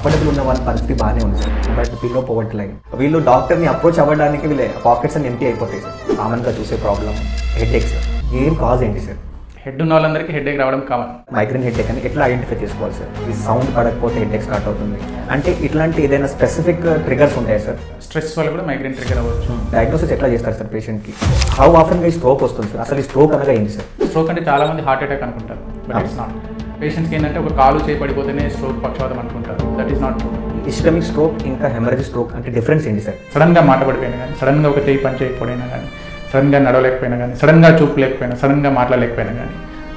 Affordable ఉన్న వాళ్ళ పరిస్థితి బాగానే ఉంది sir, but below poverty line. వీళ్ళు డాక్టర్ని అప్రోచ్ అవ్వడానికి వీళ్ళ పాకెట్స్ అని ఎంటీ అయిపోతాయి సార్. కామన్గా చూసే ప్రాబ్లం హెడ్ఏక్ సార్. ఏం కాజ్ ఏంటి సార్? హెడ్ ఉన్న వాళ్ళందరికీ హెడ్ఏక్ రావడం కామన్. మైగ్రేన్ హెడ్ఏక్ అని ఎట్లా ఐడెంటిఫై చేసుకోవాలి సార్? ఈ సౌండ్ పడకపోతే హెడ్ఏక్ స్టార్ట్ అవుతుంది అంటే ఇట్లాంటి ఏదైనా స్పెసిఫిక్ ట్రిగర్స్ ఉంటాయి సార్? స్ట్రెస్ వల్ల కూడా మైగ్రేన్ ట్రిగర్ అవ్వచ్చు. డయాగ్నోసిస్ ఎట్లా చేస్తారు సార్ పేషెంట్కి? హౌ ఆఫెన్గా ఈ స్ట్రోక్ వస్తుంది సార్? అసలు ఈ స్ట్రోక్ అనగా ఏంటి సార్? స్ట్రోక్ అంటే చాలా మంది హార్ట్ అటాక్ అనుకుంటారు, బట్ ఇట్స్ నాట్. పేషెంట్స్కి ఏంటంటే ఒక కాలు చేయి పడిపోతేనే స్ట్రోక్ పక్షవాతం అనుకుంటారు, that is not true. Ischemic stroke ఇంకా హెమరేజిక్ స్ట్రోక్ అంటే డిఫరెన్స్ ఏంటి సార్? సడన్గా మాట పడిపోయినా కానీ, సడన్గా ఒక చేయి పని చేయకపోయినా కానీ, సడన్గా నడవలేకపోయినా కానీ, సడన్గా చూపు లేకపోయినా, సడన్గా మాట్లాడలేకపోయినా కానీ,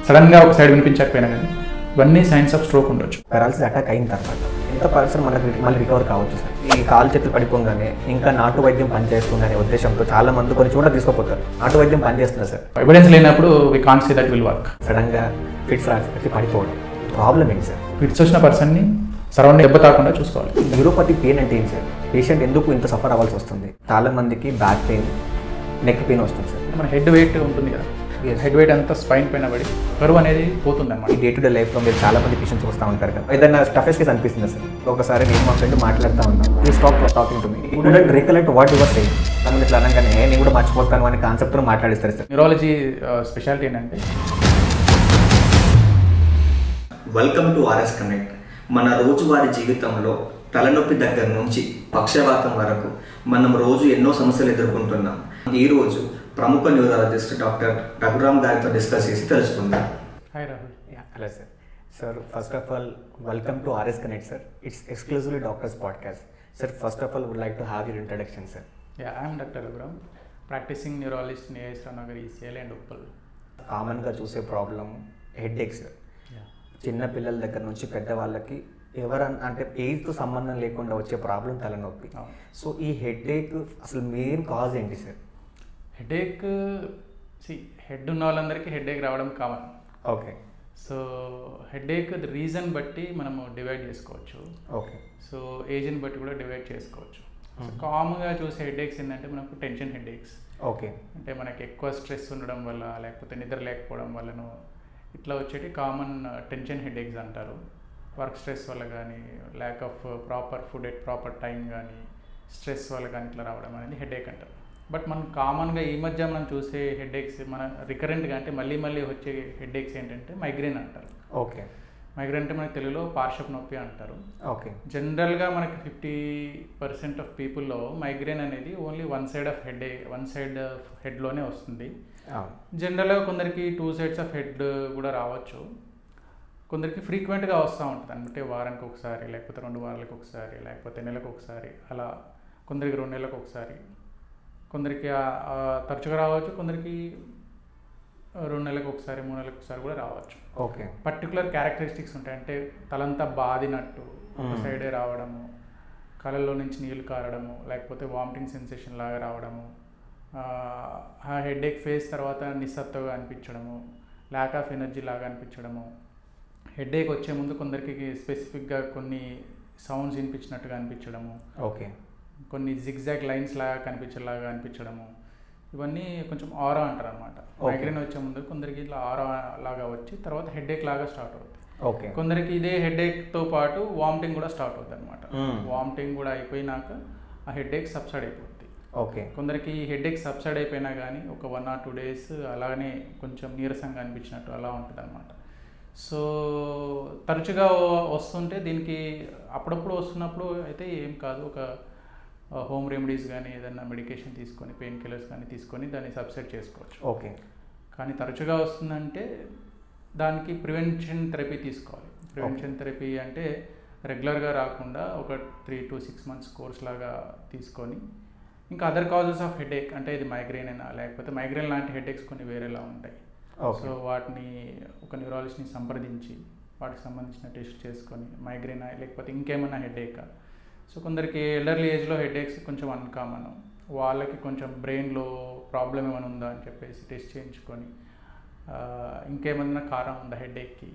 సడన్గా ఒక సైడ్ వినిపించకపోయినా కానీ, ఇవన్నీ సైన్స్ ఆఫ్ స్ట్రోక్ ఉండొచ్చు. పెరాలసిస్ అటాక్ అయిన తర్వాత ఎంత పర్సెంట్ మళ్ళీ రికవర్ కావచ్చు సార్? ఈ కాలు చేతులు పడిపోగానే ఇంకా నాటు వైద్యం పనిచేస్తుంది అనే ఉద్దేశంతో చాలా మంది కొన్ని చోట్ల తీసుకుపోతారు. నాటు వైద్యం పనిచేస్తుంది సార్? ఎవిడెన్స్ లేనప్పుడు we can't say that will work. సడన్గా ఫిట్స్ రాసి పడిపోవడం ప్రాబ్లం ఏంటి సార్? ఫిట్స్ వచ్చిన పర్సన్ని సరౌండింగ్ దెబ్బ తాకుండా చూసుకోవాలి. న్యూరోపతి పెయిన్ అంటే ఏంటి సార్? పేషెంట్ ఎందుకు ఇంత సఫర్ అవ్వాల్సి వస్తుంది? చాలా మందికి బ్యాక్ పెయిన్, నెక్ పెయిన్ వస్తుంది సార్. మన హెడ్ వెయిట్ ఉంటుంది కదా, హెడ్ వెయిట్ అంతా స్పైన్ పైన పడి కరువు అనేది పోతుంది అనమాట. ఈ డే టు డే లైఫ్లో మీరు చాలా మంది పేషెంట్స్ వస్తూ ఉంటారు కదా, ఏదైనా స్టఫెస్ కేసు అనిపిస్తుంది సార్? ఒకసారి నేను మా ఫ్రెండ్ మాట్లాడుతూ ఉన్నాను, ఈ stock talking to me wouldn't recollect what your saying. మనం ఇట్లా అనగానే నేను కూడా మర్చిపోతాను అనే కాన్సెప్ట్తో మాట్లాడిస్తారు సార్. న్యూరాలజీ స్పెషాలిటీ ఏంటంటే, వెల్కమ్ టు ఆర్ఎస్ కనెక్ట్. మన రోజువారీ జీవితంలో తలనొప్పి దగ్గర నుంచి పక్షవాతం వరకు మనం రోజు ఎన్నో సమస్యలు ఎదుర్కొంటున్నాం. ఈరోజు ప్రముఖ న్యూరాలజిస్ట్ డాక్టర్ రఘురామ్ గారితో డిస్కస్ చేసి తెలుసుకుందాం. Hi Rahul. Hello sir. Sir first of all welcome to RS connect sir. It's exclusively doctors podcast. Sir first of all would like to have your introduction sir. Yeah, I'm doctor Raghuram, practising neurologist in AS Rao Nagar, ECL and Uppal. కామన్గా చూసే problem headache sir. చిన్న పిల్లల దగ్గర నుంచి పెద్దవాళ్ళకి అంటే ఏజ్తో సంబంధం లేకుండా వచ్చే ప్రాబ్లం తలనొప్పి. సో ఈ హెడ్ఏక్ అసలు మెయిన్ కాజ్ ఏంటి సార్? హెడేక్ హెడ్ ఉన్న వాళ్ళందరికీ హెడేక్ రావడం common. Okay. So headache reason బట్టి మనము డివైడ్ చేసుకోవచ్చు. ఓకే. సో ఏజ్ని బట్టి కూడా డివైడ్ చేసుకోవచ్చు. సో కామన్గా చూసే హెడేక్స్ ఏంటంటే మనకు టెన్షన్ హెడేక్స్. ఓకే. అంటే మనకి ఎక్కువ స్ట్రెస్ ఉండడం వల్ల, లేకపోతే నిద్ర లేకపోవడం వల్లనో ఇట్లా వచ్చేటి కామన్ టెన్షన్ హెడేక్స్ అంటారు. వర్క్ స్ట్రెస్ వల్ల కానీ, lack of proper food at proper time కానీ, స్ట్రెస్ వల్ల కానీ ఇట్లా రావడం అనేది హెడేక్ అంటారు. బట్ మనం కామన్గా ఈ మధ్య మనం చూసే హెడేక్స్, మన రికరెంట్గా అంటే మళ్ళీ వచ్చే హెడేక్స్ ఏంటంటే మైగ్రేన్ అంటారు. ఓకే. మైగ్రేన్ అంటే మనకి తెలుగులో పార్శ్వపు నొప్పి అంటారు. ఓకే. జనరల్గా మనకి 50% ఆఫ్ పీపుల్లో మైగ్రేన్ అనేది ఓన్లీ వన్ సైడ్ ఆఫ్ హెడ్లోనే వస్తుంది. జనరల్గా కొందరికి 2 sides ఆఫ్ హెడ్ కూడా రావచ్చు. కొందరికి ఫ్రీక్వెంట్గా వస్తూ ఉంటుంది, అంటే వారానికి ఒకసారి, లేకపోతే 2 వారాలకు ఒకసారి, లేకపోతే నెలకు ఒకసారి, అలా కొందరికి 2 నెలలకు ఒకసారి, కొందరికి తరచుగా రావచ్చు, కొందరికి 2 నెలలకు ఒకసారి, 3 నెలలకు ఒకసారి కూడా రావచ్చు. ఓకే. పర్టికులర్ క్యారెక్టరిస్టిక్స్ ఉంటాయి, అంటే తలంతా బాదినట్టు ఒక సైడే రావడము, కళ్ళల్లో నుంచి నీళ్ళు కారడము, లేకపోతే వామిటింగ్ సెన్సేషన్ లాగా రావడము, ఆ హెడేక్ ఫేస్ తర్వాత నిస్సత్తుగా అనిపించడము, ల్యాక్ ఆఫ్ ఎనర్జీ లాగా అనిపించడము, హెడేక్ వచ్చే ముందు కొందరికి స్పెసిఫిక్గా కొన్ని సౌండ్స్ వినిపించినట్టుగా అనిపించడము, ఓకే, కొన్ని జిగ్జాగ్ లైన్స్ లాగా కనిపించేలాగా అనిపించడము, ఇవన్నీ కొంచెం ఆరా అంటారు అనమాట. మైగ్రేన్ వచ్చే ముందు కొందరికి ఇట్లా ఆరా లాగా వచ్చి తర్వాత హెడేక్ లాగా స్టార్ట్ అవుతుంది. ఓకే. కొందరికి ఇదే హెడేక్తో పాటు వామిటింగ్ కూడా స్టార్ట్ అవుతుంది అనమాట. వామిటింగ్ కూడా అయిపోయినాక ఆ హెడేక్ సబ్సైడ్ అయిపోతుంది. ఓకే. కొందరికి హెడేక్ సబ్సైడ్ అయిపోయినా కానీ ఒక 1 or 2 days అలాగనే కొంచెం నీరసంగా అనిపించినట్టు అలా ఉంటుంది అనమాట. సో తరచుగా వస్తుంటే దీనికి అప్పుడప్పుడు వస్తున్నప్పుడు అయితే ఏం కాదు, ఒక హోమ్ రెమెడీస్ కానీ ఏదైనా మెడికేషన్ తీసుకొని, పెయిన్ కిల్లర్స్ కానీ తీసుకొని దాన్ని సబ్సైడ్ చేసుకోవచ్చు. ఓకే. కానీ తరచుగా వస్తుందంటే దానికి ప్రివెన్షన్ థెరపీ తీసుకోవాలి. ప్రివెన్షన్ థెరపీ అంటే రెగ్యులర్గా రాకుండా ఒక 3 to 6 months కోర్స్ లాగా తీసుకొని, ఇంకా అదర్ కాజెస్ ఆఫ్ హెడేక్ అంటే ఇది మైగ్రేన్ అయినా లేకపోతే మైగ్రేన్ లాంటి హెడేక్స్ కొన్ని వేరేలా ఉంటాయి. సో వాటిని ఒక న్యూరాలజిస్ట్ని సంప్రదించి వాటికి సంబంధించిన టెస్ట్ చేసుకొని మైగ్రేనా లేకపోతే ఇంకేమైనా హెడేకా. సో కొందరికి ఎల్డర్లీ ఏజ్లో హెడేక్స్ కొంచెం అన్కామన్, వాళ్ళకి కొంచెం బ్రెయిన్లో ప్రాబ్లం ఏమైనా ఉందా అని చెప్పేసి టెస్ట్ చేయించుకొని ఇంకేమైనా కారణం ఉందా హెడేక్కి,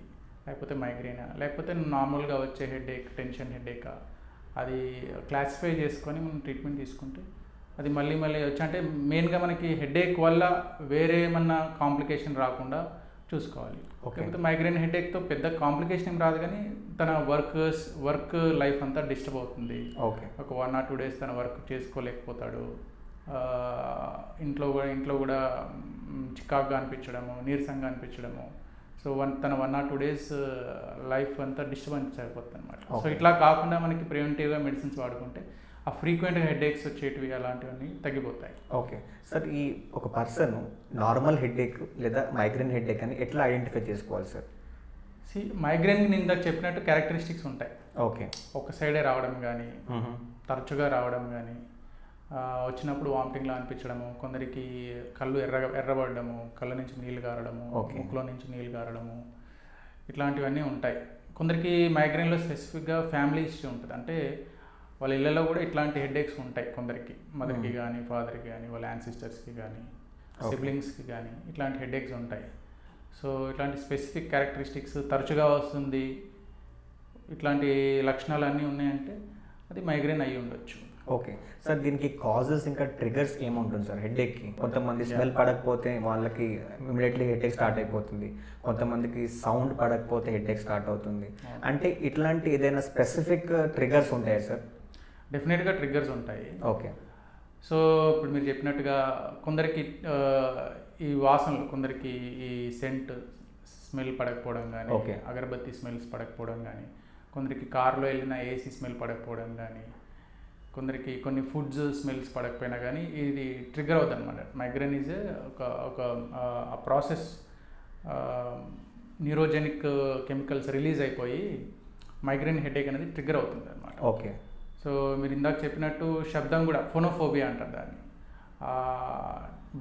లేకపోతే మైగ్రేనా లేకపోతే నార్మల్గా వచ్చే హెడేక్ టెన్షన్ హెడేకా, అది క్లాసిఫై చేసుకొని మనం ట్రీట్మెంట్ తీసుకుంటే అది మళ్ళీ వచ్చి అంటే మెయిన్గా మనకి హెడేక్ వల్ల వేరే ఏమన్నా కాంప్లికేషన్ రాకుండా చూసుకోవాలి. Okay. లేకపోతే మైగ్రేన్ హెడేక్తో పెద్ద కాంప్లికేషన్ ఏం రాదు, కానీ తన వర్క్ లైఫ్ అంతా డిస్టర్బ్ అవుతుంది. ఓకే. ఒక 1 or 2 days తన వర్క్ చేసుకోలేకపోతాడు. ఇంట్లో కూడా చికాగ్గా అనిపించడము, నీరసంగా అనిపించడము. సో తన 1 or 2 days లైఫ్ అంతా డిస్టర్బెన్స్ అయిపోతుంది అనమాట. సో ఇట్లా కాకుండా మనకి ప్రివెంటివ్గా మెడిసిన్స్ వాడుకుంటే ఆ ఫ్రీక్వెంట్గా హెడేక్స్ వచ్చేటివి అలాంటివన్నీ తగ్గిపోతాయి. ఓకే సార్, ఈ ఒక పర్సన్ నార్మల్ హెడేక్ లేదా మైగ్రేన్ హెడేక్ అని ఎట్లా ఐడెంటిఫై చేసుకోవాలి సార్? మైగ్రేన్ నేను ఇందాక చెప్పినట్టు క్యారెక్టరిస్టిక్స్ ఉంటాయి. ఓకే. ఒక సైడే రావడం కానీ, తరచుగా రావడం కానీ, వచ్చినప్పుడు వామిటింగ్లా అనిపించడము, కొందరికి కళ్ళు ఎర్రబడము, కళ్ళ నుంచి నీళ్ళు గారడము, ముక్కులో నుంచి నీళ్ళు గారడము, ఇట్లాంటివన్నీ ఉంటాయి. కొందరికి మైగ్రేన్లో స్పెసిఫిక్గా ఫ్యామిలీ హిస్టరీ ఉంటుంది. అంటే వాళ్ళ ఇళ్ళలో కూడా ఇట్లాంటి హెడేక్స్ ఉంటాయి. కొందరికి మదర్కి కానీ, ఫాదర్కి కానీ, వాళ్ళ యాన్సిస్టర్స్కి కానీ, సిబ్లింగ్స్కి కానీ ఇట్లాంటి హెడేక్స్ ఉంటాయి. సో ఇట్లాంటి స్పెసిఫిక్ క్యారెక్టరిస్టిక్స్ తరచుగా వస్తుంది, ఇట్లాంటి లక్షణాలు అన్నీ ఉన్నాయంటే అది మైగ్రేన్ అయ్యి ఉండొచ్చు. ఓకే సార్, దీనికి కాజెస్ ఇంకా ట్రిగర్స్ ఏముంటుంది సార్ హెడేక్కి? కొంతమంది స్మెల్ పడకపోతే వాళ్ళకి ఇమీడియట్లీ హెడేక్ స్టార్ట్ అయిపోతుంది, కొంతమందికి సౌండ్ పడకపోతే హెడేక్ స్టార్ట్ అవుతుంది. అంటే ఇట్లాంటి ఏదైనా స్పెసిఫిక్ ట్రిగర్స్ ఉంటాయా సార్? డెఫినెట్గా ట్రిగ్గర్స్ ఉంటాయి. ఓకే. సో ఇప్పుడు మీరు చెప్పినట్టుగా కొందరికి ఈ వాసనలు, కొందరికి ఈ సెంట్ స్మెల్ పడకపోవడం కానీ, అగరబత్తి స్మెల్స్ పడకపోవడం కానీ, కొందరికి కార్లో వెళ్ళిన ఏసీ స్మెల్ పడకపోవడం కానీ, కొందరికి కొన్ని ఫుడ్స్ స్మెల్స్ పడకపోయినా కానీ ఇది ట్రిగ్గర్ అవుతుంది అనమాట. మైగ్రేన్ ఈజ్ ఒక ప్రాసెస్, న్యూరోజెనిక్ కెమికల్స్ రిలీజ్ అయిపోయి మైగ్రేన్ హెడేక్ అనేది ట్రిగ్గర్ అవుతుంది అనమాట. ఓకే. సో మీరు ఇందాక చెప్పినట్టు శబ్దం కూడా ఫోనోఫోబియా అంటారు దాన్ని.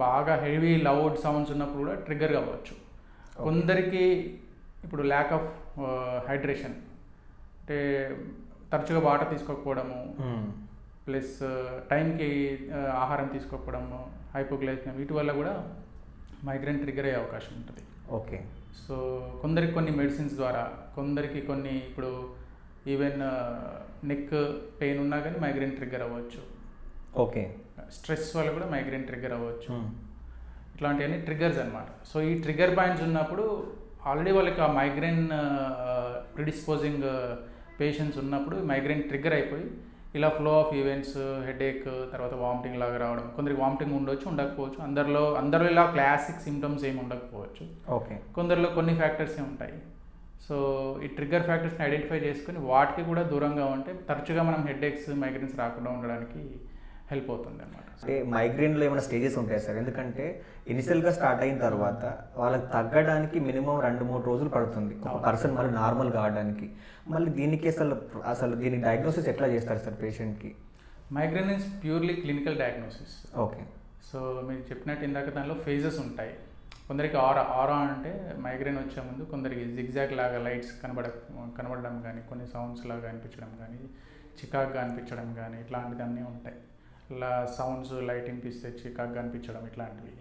బాగా హెవీ లౌడ్ సౌండ్స్ ఉన్నప్పుడు కూడా ట్రిగ్గర్ కావచ్చు. కొందరికి ఇప్పుడు ల్యాక్ ఆఫ్ హైడ్రేషన్, అంటే తరచుగా వాటర్ తీసుకోకపోవడము, ప్లస్ టైంకి ఆహారం తీసుకోకపోవడము, హైపోగ్లైసిమియా, వీటి వల్ల కూడా మైగ్రేన్ ట్రిగ్గర్ అయ్యే అవకాశం ఉంటుంది. ఓకే. సో కొందరికి కొన్ని మెడిసిన్స్ ద్వారా, కొందరికి కొన్ని ఇప్పుడు ఈవెన్ నెక్ పెయిన్ ఉన్నా కానీ మైగ్రేన్ ట్రిగ్గర్ అవ్వచ్చు. ఓకే. స్ట్రెస్ వల్ల కూడా మైగ్రేన్ ట్రిగ్గర్ అవ్వచ్చు. ఇట్లాంటివన్నీ ట్రిగ్గర్స్ అనమాట. సో ఈ ట్రిగ్గర్ పాయింట్స్ ఉన్నప్పుడు ఆల్రెడీ వాళ్ళకి ఆ మైగ్రేన్ ప్రిడిస్పోజింగ్ పేషెంట్స్ ఉన్నప్పుడు మైగ్రేన్ ట్రిగ్గర్ అయిపోయి ఇలా ఫ్లో ఆఫ్ ఈవెంట్స్, హెడేక్, తర్వాత వామిటింగ్ లాగా రావడం. కొందరికి వామిటింగ్ ఉండొచ్చు, ఉండకపోవచ్చు. అందరిలో ఇలా క్లాసిక్ సిమ్టమ్స్ ఏమి ఉండకపోవచ్చు. ఓకే. కొందరిలో కొన్ని ఫ్యాక్టర్సే ఉంటాయి. సో ఈ ట్రిగ్గర్ ఫ్యాక్టర్స్ని ఐడెంటిఫై చేసుకుని వాటికి కూడా దూరంగా ఉంటే తరచుగా మనం హెడేక్స్, మైగ్రేన్స్ రాకుండా ఉండడానికి హెల్ప్ అవుతుంది అన్నమాట. అంటే మైగ్రేన్లో ఏమైనా స్టేజెస్ ఉంటాయి సార్? ఎందుకంటే ఇనిషియల్గా స్టార్ట్ అయిన తర్వాత వాళ్ళకి తగ్గడానికి మినిమం 2-3 రోజులు పడుతుంది ఒక పర్సన్ మళ్ళీ నార్మల్ కావడానికి. మళ్ళీ దీనికి అసలు దీని డయాగ్నోసిస్ ఎట్లా చేస్తారు సార్ పేషెంట్కి? Migraine is purely clinical diagnosis. Okay. So మీరు చెప్పినట్టు ఇందాక దానిలో ఫేజెస్ ఉంటాయి. కొందరికి ఆరా అంటే మైగ్రేన్ వచ్చే ముందు కొందరికి జిగ్జాగ్ లాగా లైట్స్ కనబడడం కానీ, కొన్ని సౌండ్స్ లాగా అనిపించడం కానీ, చికాగ్గా అనిపించడం కానీ, ఇట్లాంటివన్నీ ఉంటాయి. ఇలా సౌండ్స్ లైట్ వినిపిస్తే చికాగ్గా అనిపించడం ఇట్లాంటివి.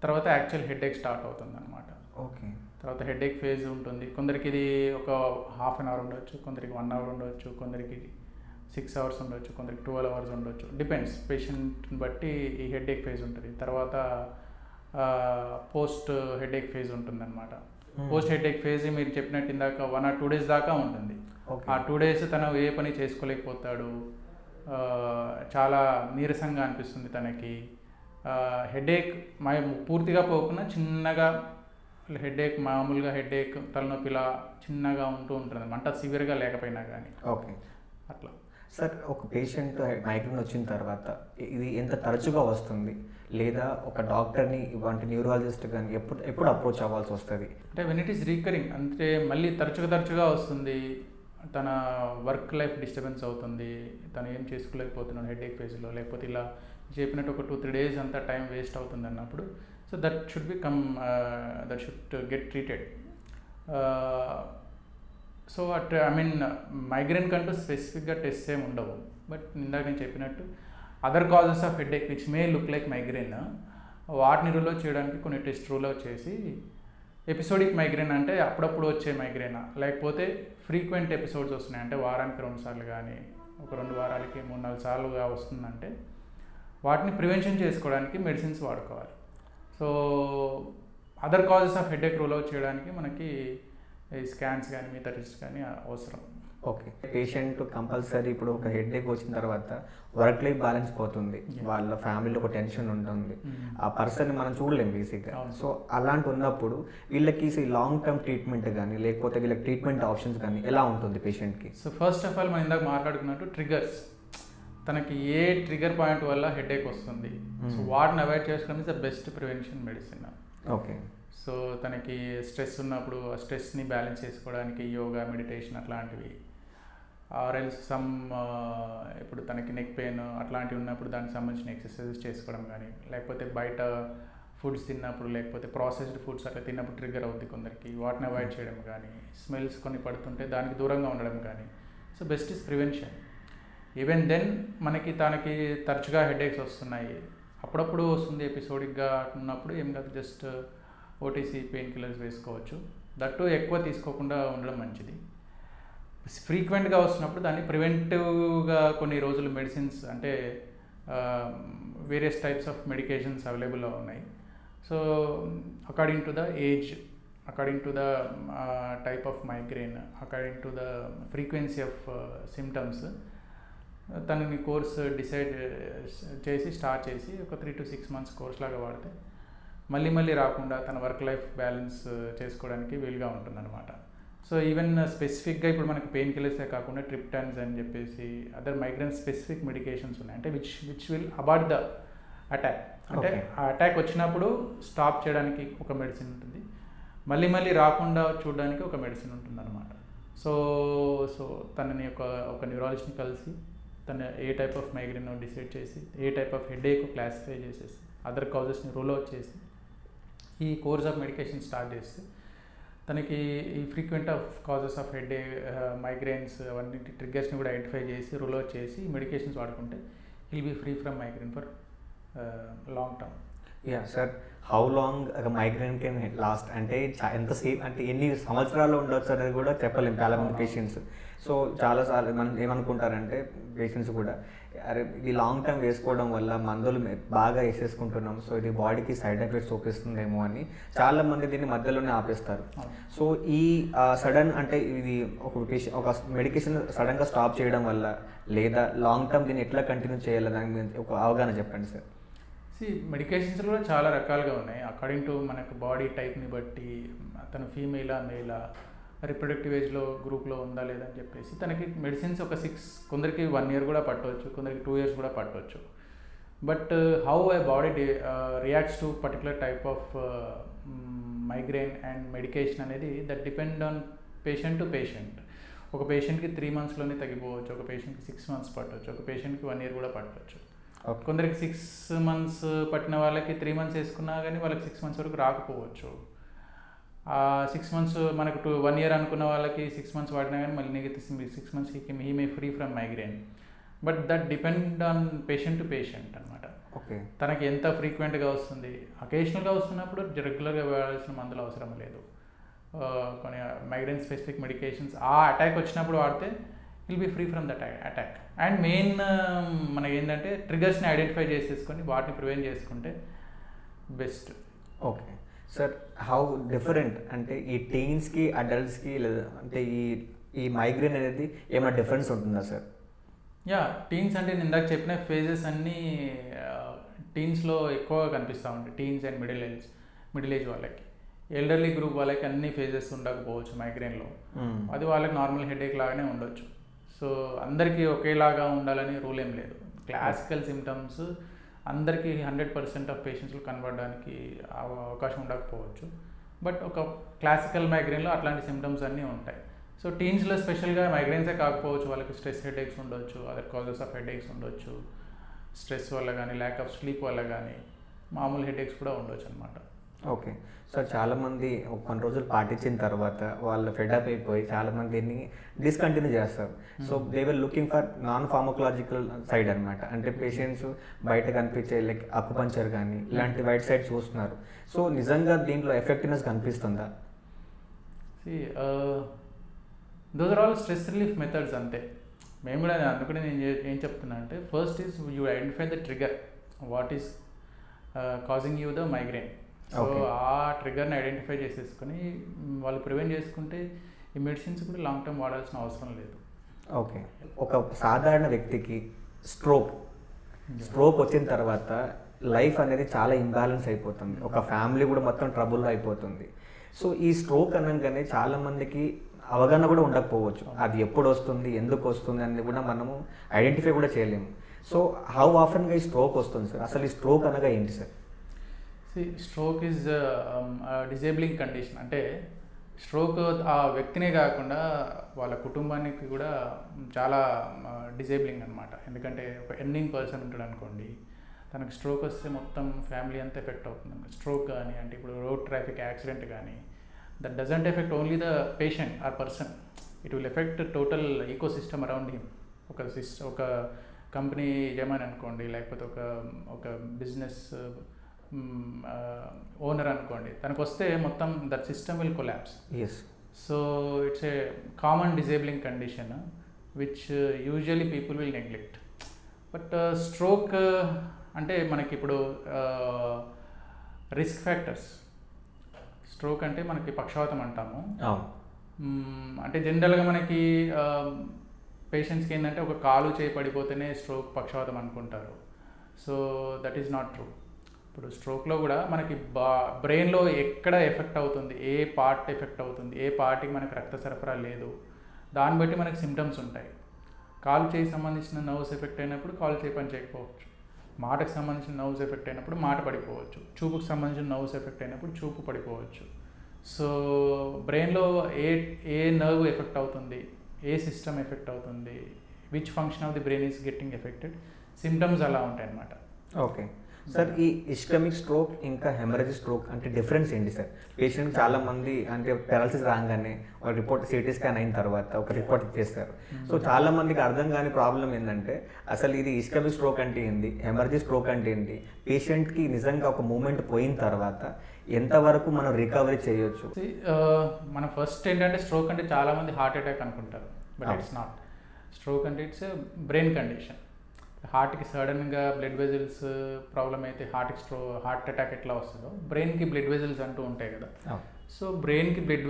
తర్వాత యాక్చువల్ హెడేక్ స్టార్ట్ అవుతుంది అనమాట. ఓకే. తర్వాత హెడేక్ ఫేజ్ ఉంటుంది. కొందరికి ఇది ఒక ½ an hour ఉండొచ్చు, కొందరికి 1 hour ఉండొచ్చు, కొందరికి 6 hours ఉండొచ్చు, కొందరికి 12 hours ఉండొచ్చు. డిపెండ్స్, పేషెంట్ని బట్టి ఈ హెడేక్ ఫేజ్ ఉంటుంది. తర్వాత పోస్ట్ హెడేక్ ఫేజ్ ఉంటుందన్నమాట. పోస్ట్ హెడేక్ ఫేజ్ మీరు చెప్పినట్టు ఇందాక 1 or 2 days దాకా ఉంటుంది. ఆ 2 days తను ఏ పని చేసుకోలేకపోతాడు, చాలా నీరసంగా అనిపిస్తుంది తనకి. హెడేక్ పూర్తిగా పోకుండా చిన్నగా హెడేక్, మామూలుగా హెడేక్, తలనొప్పిలా చిన్నగా ఉంటుంది, మంట సివియర్గా లేకపోయినా కానీ. ఓకే. అట్లా సార్, ఒక పేషెంట్ మైగ్రేన్ వచ్చిన తర్వాత ఇది ఎంత తరచుగా వస్తుంది, లేదా ఒక డాక్టర్ని ఇలాంటి న్యూరాలజిస్ట్ కానీ ఎప్పుడు అప్రోచ్ అవ్వాల్సి వస్తుంది? అంటే వెన్ ఇట్ ఈస్ రీకరింగ్, అంటే మళ్ళీ తరచుగా వస్తుంది, తన వర్క్ లైఫ్ డిస్టర్బెన్స్ అవుతుంది, తను ఏం చేసుకోలేకపోతున్నాడు హెడేక్ ఫేజ్లో, లేకపోతే ఇలా చెప్పినట్టు ఒక 2-3 days అంతా టైం వేస్ట్ అవుతుంది అన్నప్పుడు, so that should get treated. So migraine కంటూ స్పెసిఫిక్గా టెస్ట్ ఏమి ఉండవు. బట్ ఇందాక నేను చెప్పినట్టు other causes of headache which may look like migraine, వాటిని రూల్ అవుట్ చేయడానికి కొన్ని టెస్ట్ రూల్ అవుట్ చేసి, ఎపిసోడిక్ మైగ్రేన్ అంటే అప్పుడప్పుడు వచ్చే మైగ్రేనా, లేకపోతే ఫ్రీక్వెంట్ ఎపిసోడ్స్ వస్తున్నాయి అంటే వారానికి 2 సార్లు కానీ, ఒక 2 వారాలకి 3-4 సార్లుగా వస్తుందంటే వాటిని ప్రివెన్షన్ చేసుకోవడానికి మెడిసిన్స్ వాడుకోవాలి. So other causes of headache rule out చేయడానికి మనకి స్కాన్స్ కానీ మిగతా టెస్ట్ కానీ అవసరం. ఓకే, పేషెంట్ కంపల్సరీ ఇప్పుడు ఒక హెడేక్ వచ్చిన తర్వాత వర్క్ లైఫ్ బ్యాలెన్స్ పోతుంది, వాళ్ళ ఫ్యామిలీలో ఒక టెన్షన్ ఉంటుంది, ఆ పర్సన్ మనం చూడలేం బేసిక్గా. సో అలాంటి ఉన్నప్పుడు వీళ్ళకి లాంగ్ టర్మ్ ట్రీట్మెంట్ కానీ లేకపోతే వీళ్ళకి ట్రీట్మెంట్ ఆప్షన్స్ కానీ ఎలా ఉంటుంది పేషెంట్కి? సో ఫస్ట్ ఆఫ్ ఆల్ మనం ఇందాక మాట్లాడుకున్నట్టు ట్రిగర్స్, తనకి ఏ ట్రిగర్ పాయింట్ వల్ల హెడేక్ వస్తుంది, సో వాటిని అవాయిడ్ చేసుకోవడం is the best prevention medicine. Okay, so తనకి స్ట్రెస్ ఉన్నప్పుడు ఆ స్ట్రెస్ని బ్యాలెన్స్ చేసుకోవడానికి యోగా, మెడిటేషన్ అట్లాంటివి, ఆర్ ఎల్స్ సమ్ ఇప్పుడు తనకి నెక్ పెయిన్ అట్లాంటివి ఉన్నప్పుడు దానికి సంబంధించిన ఎక్సర్సైజెస్ చేసుకోవడం కానీ, లేకపోతే బయట ఫుడ్స్ తిన్నప్పుడు లేకపోతే ప్రాసెస్డ్ ఫుడ్స్ అట్లా తిన్నప్పుడు ట్రిగర్ అవుతుంది కొందరికి, వాటిని అవాయిడ్ చేయడం కానీ, స్మెల్స్ కొన్ని పడుతుంటే దానికి దూరంగా ఉండడం కానీ. So best is prevention. Even then మనకి తనకి తరచుగా హెడేక్స్ వస్తున్నాయి, అప్పుడప్పుడు వస్తుంది ఎపిసోడిక్గా ఉన్నప్పుడు ఏం కాదు, జస్ట్ ఓటీసీ పెయిన్ కిల్లర్స్ వేసుకోవచ్చు. దట్టు ఎక్కువ తీసుకోకుండా ఉండడం మంచిది. ఫ్రీక్వెంట్గా వస్తున్నప్పుడు దాన్ని ప్రివెంటివ్గా కొన్ని రోజులు మెడిసిన్స్ అంటే వేరియస్ టైప్స్ ఆఫ్ మెడికేషన్స్ అవైలబుల్లో ఉన్నాయి. So according to the age, according to the type of migraine, according to the frequency of symptoms తనని కోర్స్ డిసైడ్ చేసి స్టార్ట్ చేసి ఒక 3 to 6 months కోర్స్ లాగా వాడితే మళ్ళీ రాకుండా తన వర్క్ లైఫ్ బ్యాలెన్స్ చేసుకోవడానికి వీలుగా ఉంటుందన్నమాట. సో ఈవెన్ స్పెసిఫిక్గా ఇప్పుడు మనకి పెయిన్ కిల్లర్సే కాకుండా ట్రిప్టాన్స్ అని చెప్పేసి అదర్ మైగ్రేన్ స్పెసిఫిక్ మెడికేషన్స్ ఉన్నాయి, అంటే which will abort the attack. అంటే ఆ అటాక్ వచ్చినప్పుడు స్టాప్ చేయడానికి ఒక మెడిసిన్ ఉంటుంది, మళ్ళీ రాకుండా చూడడానికి ఒక మెడిసిన్ ఉంటుంది అనమాట. సో తనని ఒక న్యూరాలజిస్ట్ని కలిసి తన ఏ టైప్ ఆఫ్ మైగ్రేన్ డిసైడ్ చేసి, ఏ టైప్ ఆఫ్ హెడేక్ క్లాసిఫై చేసేసి, అదర్ కాజెస్ని రూల్ అవుట్ చేసి ఈ కోర్స్ ఆఫ్ మెడికేషన్ స్టార్ట్ చేస్తే తనకి ఈ frequent of causes of headache, migraines అవన్నీ ట్రిగ్గర్స్ని కూడా ఐడెంటిఫై చేసి రూల్ అవుట్ చేసి మెడికేషన్స్ వాడుకుంటే will be free from migraine for long term. Yeah sir, how long migraine can last అంటే ఎంతసేపు, అంటే ఎన్ని సంవత్సరాలు ఉండొచ్చు అనేది కూడా చెప్పలేము చాలామంది పేషెంట్స్. సో చాలాసార్లు మనం ఏమనుకుంటారంటే పేషెంట్స్ కూడా, అరే ఈ లాంగ్ టర్మ్ వేసుకోవడం వల్ల మందులు బాగా వేసేసుకుంటున్నాం, సో ఇది బాడీకి సైడ్ ఎఫెక్ట్స్ చూపిస్తుందేమో అని చాలామంది దీన్ని మధ్యలోనే ఆపేస్తారు. సో ఈ సడన్ అంటే ఇది ఒక మెడికేషన్ సడన్గా స్టాప్ చేయడం వల్ల లేదా లాంగ్ టర్మ్ దీన్ని ఎట్లా కంటిన్యూ చేయాలి దాని మీద ఒక అవగాహన చెప్పండి సార్. మెడికేషన్స్ కూడా చాలా రకాలుగా ఉన్నాయి, అకార్డింగ్ టు మనకు బాడీ టైప్ని బట్టి, తను ఫీమేలా మేలా, రిప్రొడక్టివ్ ఏజ్లో గ్రూప్లో ఉందా లేదా అని చెప్పేసి తనకి మెడిసిన్స్ ఒక 6, కొందరికి 1 year కూడా పట్టవచ్చు, కొందరికి 2 years కూడా పట్టవచ్చు. But how a body reacts to particular type of migraine and medication అనేది that depend on patient to patient. ఒక పేషెంట్కి 3 monthsలోనే తగ్గిపోవచ్చు, ఒక పేషెంట్కి 6 months పట్టవచ్చు, ఒక పేషెంట్కి 1 year కూడా పట్టవచ్చు. కొందరికి 6 months పట్టిన వాళ్ళకి 3 months వేసుకున్నా కానీ వాళ్ళకి 6 months వరకు రాకపోవచ్చు. 6 months మనకు 1 year అనుకున్న వాళ్ళకి 6 months వాడినా కానీ మళ్ళీ negative 6 months he may free from migraine. But that depend on patient to patient అనమాట. ఓకే, తనకి ఎంత ఫ్రీక్వెంట్గా వస్తుంది, అకేషనల్గా వస్తున్నప్పుడు రెగ్యులర్గా వాడాల్సిన మందులు అవసరం లేదు. కొన్ని మైగ్రేన్ స్పెసిఫిక్ మెడికేషన్స్ ఆ అటాక్ వచ్చినప్పుడు వాడితే will be free from that attack. And main మనకి ఏంటంటే ట్రిగర్స్ని ఐడెంటిఫై చేసేసుకొని వాటిని ప్రివెంట్ చేసుకుంటే best. Okay sir, how different అంటే ఈ టీన్స్కి అడల్ట్స్కి లేదా అంటే ఈ మైగ్రేన్ అనేది ఏమైనా డిఫరెన్స్ ఉంటుందా సార్? యా, టీన్స్ అంటే నేను ఇందాక చెప్పిన ఫేజెస్ అన్నీ టీన్స్లో ఎక్కువగా కనిపిస్తూ ఉంటాయి. టీన్స్ అండ్ మిడిల్ ఏజ్ వాళ్ళకి, ఎల్డర్లీ గ్రూప్ వాళ్ళకి అన్ని ఫేజెస్ ఉండకపోవచ్చు మైగ్రేన్లో, అది వాళ్ళకి నార్మల్ హెడేక్ లాగానే ఉండొచ్చు. సో అందరికీ ఒకేలాగా ఉండాలని రూల్ ఏం లేదు. క్లాసికల్ సిమ్టమ్స్ అందరికీ 100% ఆఫ్ పేషెంట్స్లో కనబడడానికి అవకాశం ఉండకపోవచ్చు, బట్ ఒక క్లాసికల్ మైగ్రేన్లో అట్లాంటి సిమ్టమ్స్ అన్నీ ఉంటాయి. సో టీన్స్లో స్పెషల్గా మైగ్రేన్సే కాకపోవచ్చు, వాళ్ళకి స్ట్రెస్ హెడేక్స్ ఉండొచ్చు, అదర్ కాజెస్ ఆఫ్ హెడేక్స్ ఉండొచ్చు, స్ట్రెస్ వల్ల కానీ ల్యాక్ ఆఫ్ స్లీప్ వల్ల కానీ మామూలు హెడేక్స్ కూడా ఉండొచ్చు అనమాట. ఓకే సార్, చాలామంది కొన్ని రోజులు పాటించిన తర్వాత వాళ్ళు ఫెడప్ అయిపోయి చాలామంది దీన్ని డిస్కంటిన్యూ చేస్తారు. So they were looking for non pharmacological side అనమాట. అంటే పేషెంట్స్ బయట కనిపించే లైక్ అకుపంచర్ కానీ ఇలాంటి వైట్ సైడ్ చూస్తున్నారు. సో నిజంగా దీంట్లో ఎఫెక్టివ్నెస్ కనిపిస్తుందా? Those are all stress relief methods అంతే. మేము కూడా అందుకనే నేను ఏం చెప్తున్నా అంటే, first is you identify the trigger, what is causing you the migraine. So ఆ ట్రిగర్ని ఐడెంటిఫై చేసేసుకొని వాళ్ళు ప్రివెంట్ చేసుకుంటే ఈ మెడిసిన్స్ కూడా లాంగ్ టర్మ్ వాడాల్సిన అవసరం లేదు. ఓకే, ఒక సాధారణ వ్యక్తికి స్ట్రోక్ వచ్చిన తర్వాత లైఫ్ అనేది చాలా ఇంబ్యాలెన్స్ అయిపోతుంది, ఒక ఫ్యామిలీ కూడా మొత్తం ట్రబుల్లో అయిపోతుంది. సో ఈ స్ట్రోక్ అనగానే చాలా మందికి అవగాహన కూడా ఉండకపోవచ్చు, అది ఎప్పుడు వస్తుంది, ఎందుకు వస్తుంది అనేది కూడా మనము ఐడెంటిఫై కూడా చేయలేము. సో హౌ ఆఫెన్గా ఈ స్ట్రోక్ వస్తుంది సార్? అసలు ఈ స్ట్రోక్ అనగా ఏంటి sir? Stroke is disabling condition. అంటే స్ట్రోక్ ఆ వ్యక్తినే కాకుండా వాళ్ళ కుటుంబానికి కూడా చాలా డిజేబులింగ్ అనమాట. ఎందుకంటే ఒక ఎర్నింగ్ పర్సన్ ఉంటాడు అనుకోండి, తనకు స్ట్రోక్ వస్తే మొత్తం ఫ్యామిలీ అంతా ఎఫెక్ట్ అవుతుంది. స్ట్రోక్ కానీ అంటే ఇప్పుడు రోడ్ ట్రాఫిక్ యాక్సిడెంట్ కానీ, that doesn't affect only the patient or person, it will affect total ecosystem around him. ఒక కంపెనీ యజమాని అనుకోండి, లేకపోతే ఒక బిజినెస్ ఓనర్ అనుకోండి, తనకు వస్తే మొత్తం that system will collapse. So it's a common disabling condition which usually people will neglect. But stroke అంటే మనకి ఇప్పుడు రిస్క్ ఫ్యాక్టర్స్, స్ట్రోక్ అంటే మనకి పక్షవాతం అంటాము. అంటే జనరల్గా మనకి పేషెంట్స్కి ఏంటంటే ఒక కాలు చేయి పడిపోతేనే స్ట్రోక్ పక్షవాతం అనుకుంటారు. So that is not true. ఇప్పుడు స్ట్రోక్లో కూడా మనకి బ్రెయిన్లో ఎక్కడ ఎఫెక్ట్ అవుతుంది, ఏ పార్ట్ ఎఫెక్ట్ అవుతుంది, ఏ పార్ట్కి మనకి రక్త సరఫరా లేదు, దాన్ని బట్టి మనకి సిమ్టమ్స్ ఉంటాయి. కాలు చేయి సంబంధించిన నర్వ్స్ ఎఫెక్ట్ అయినప్పుడు కాలు చేయి పని చేయకపోవచ్చు, మాటకు సంబంధించిన నర్వ్స్ ఎఫెక్ట్ అయినప్పుడు మాట పడిపోవచ్చు, చూపుకు సంబంధించిన నర్వ్స్ ఎఫెక్ట్ అయినప్పుడు చూపు పడిపోవచ్చు. సో బ్రెయిన్లో ఏ నర్వ్ ఎఫెక్ట్ అవుతుంది, ఏ సిస్టమ్ ఎఫెక్ట్ అవుతుంది, which function of the brain is getting affected, symptoms అలా ఉంటాయి అన్నమాట. ఓకే సార్, ఈ ఇస్కెమిక్ స్ట్రోక్ ఇంకా హెమరేజిక్ స్ట్రోక్ అంటే డిఫరెన్స్ ఏంటి సార్? పేషెంట్ చాలా మంది అంటే పెరాలసిస్ రాగానే ఒక రిపోర్ట్ సిటీ స్కాన్ అయిన తర్వాత ఒక రిపోర్ట్ ఇచ్చేస్తారు. సో చాలా మందికి అర్థం కాని ప్రాబ్లం ఏంటంటే అసలు ఇది ఇస్కెమిక్ స్ట్రోక్ అంటే ఏంటి, హెమరేజిక్ స్ట్రోక్ అంటే ఏంటి, పేషెంట్కి నిజంగా ఒక మూమెంట్ పోయిన తర్వాత ఎంతవరకు మనం రికవరీ చేయొచ్చు? మన ఫస్ట్ ఏంటంటే స్ట్రోక్ అంటే చాలా మంది హార్ట్ అటాక్ అనుకుంటారు, బట్ ఇట్స్ నాట్. స్ట్రోక్ అంటే ఇట్స్ బ్రెయిన్ కండిషన్. హార్ట్కి సడన్గా బ్లడ్ వెజల్స్ ప్రాబ్లం అయితే హార్ట్ అటాక్ ఎట్లా వస్తుందో బ్రెయిన్కి బ్లడ్ వెజల్స్ అంటూ ఉంటాయి కదా. సో బ్రెయిన్కి బ్లడ్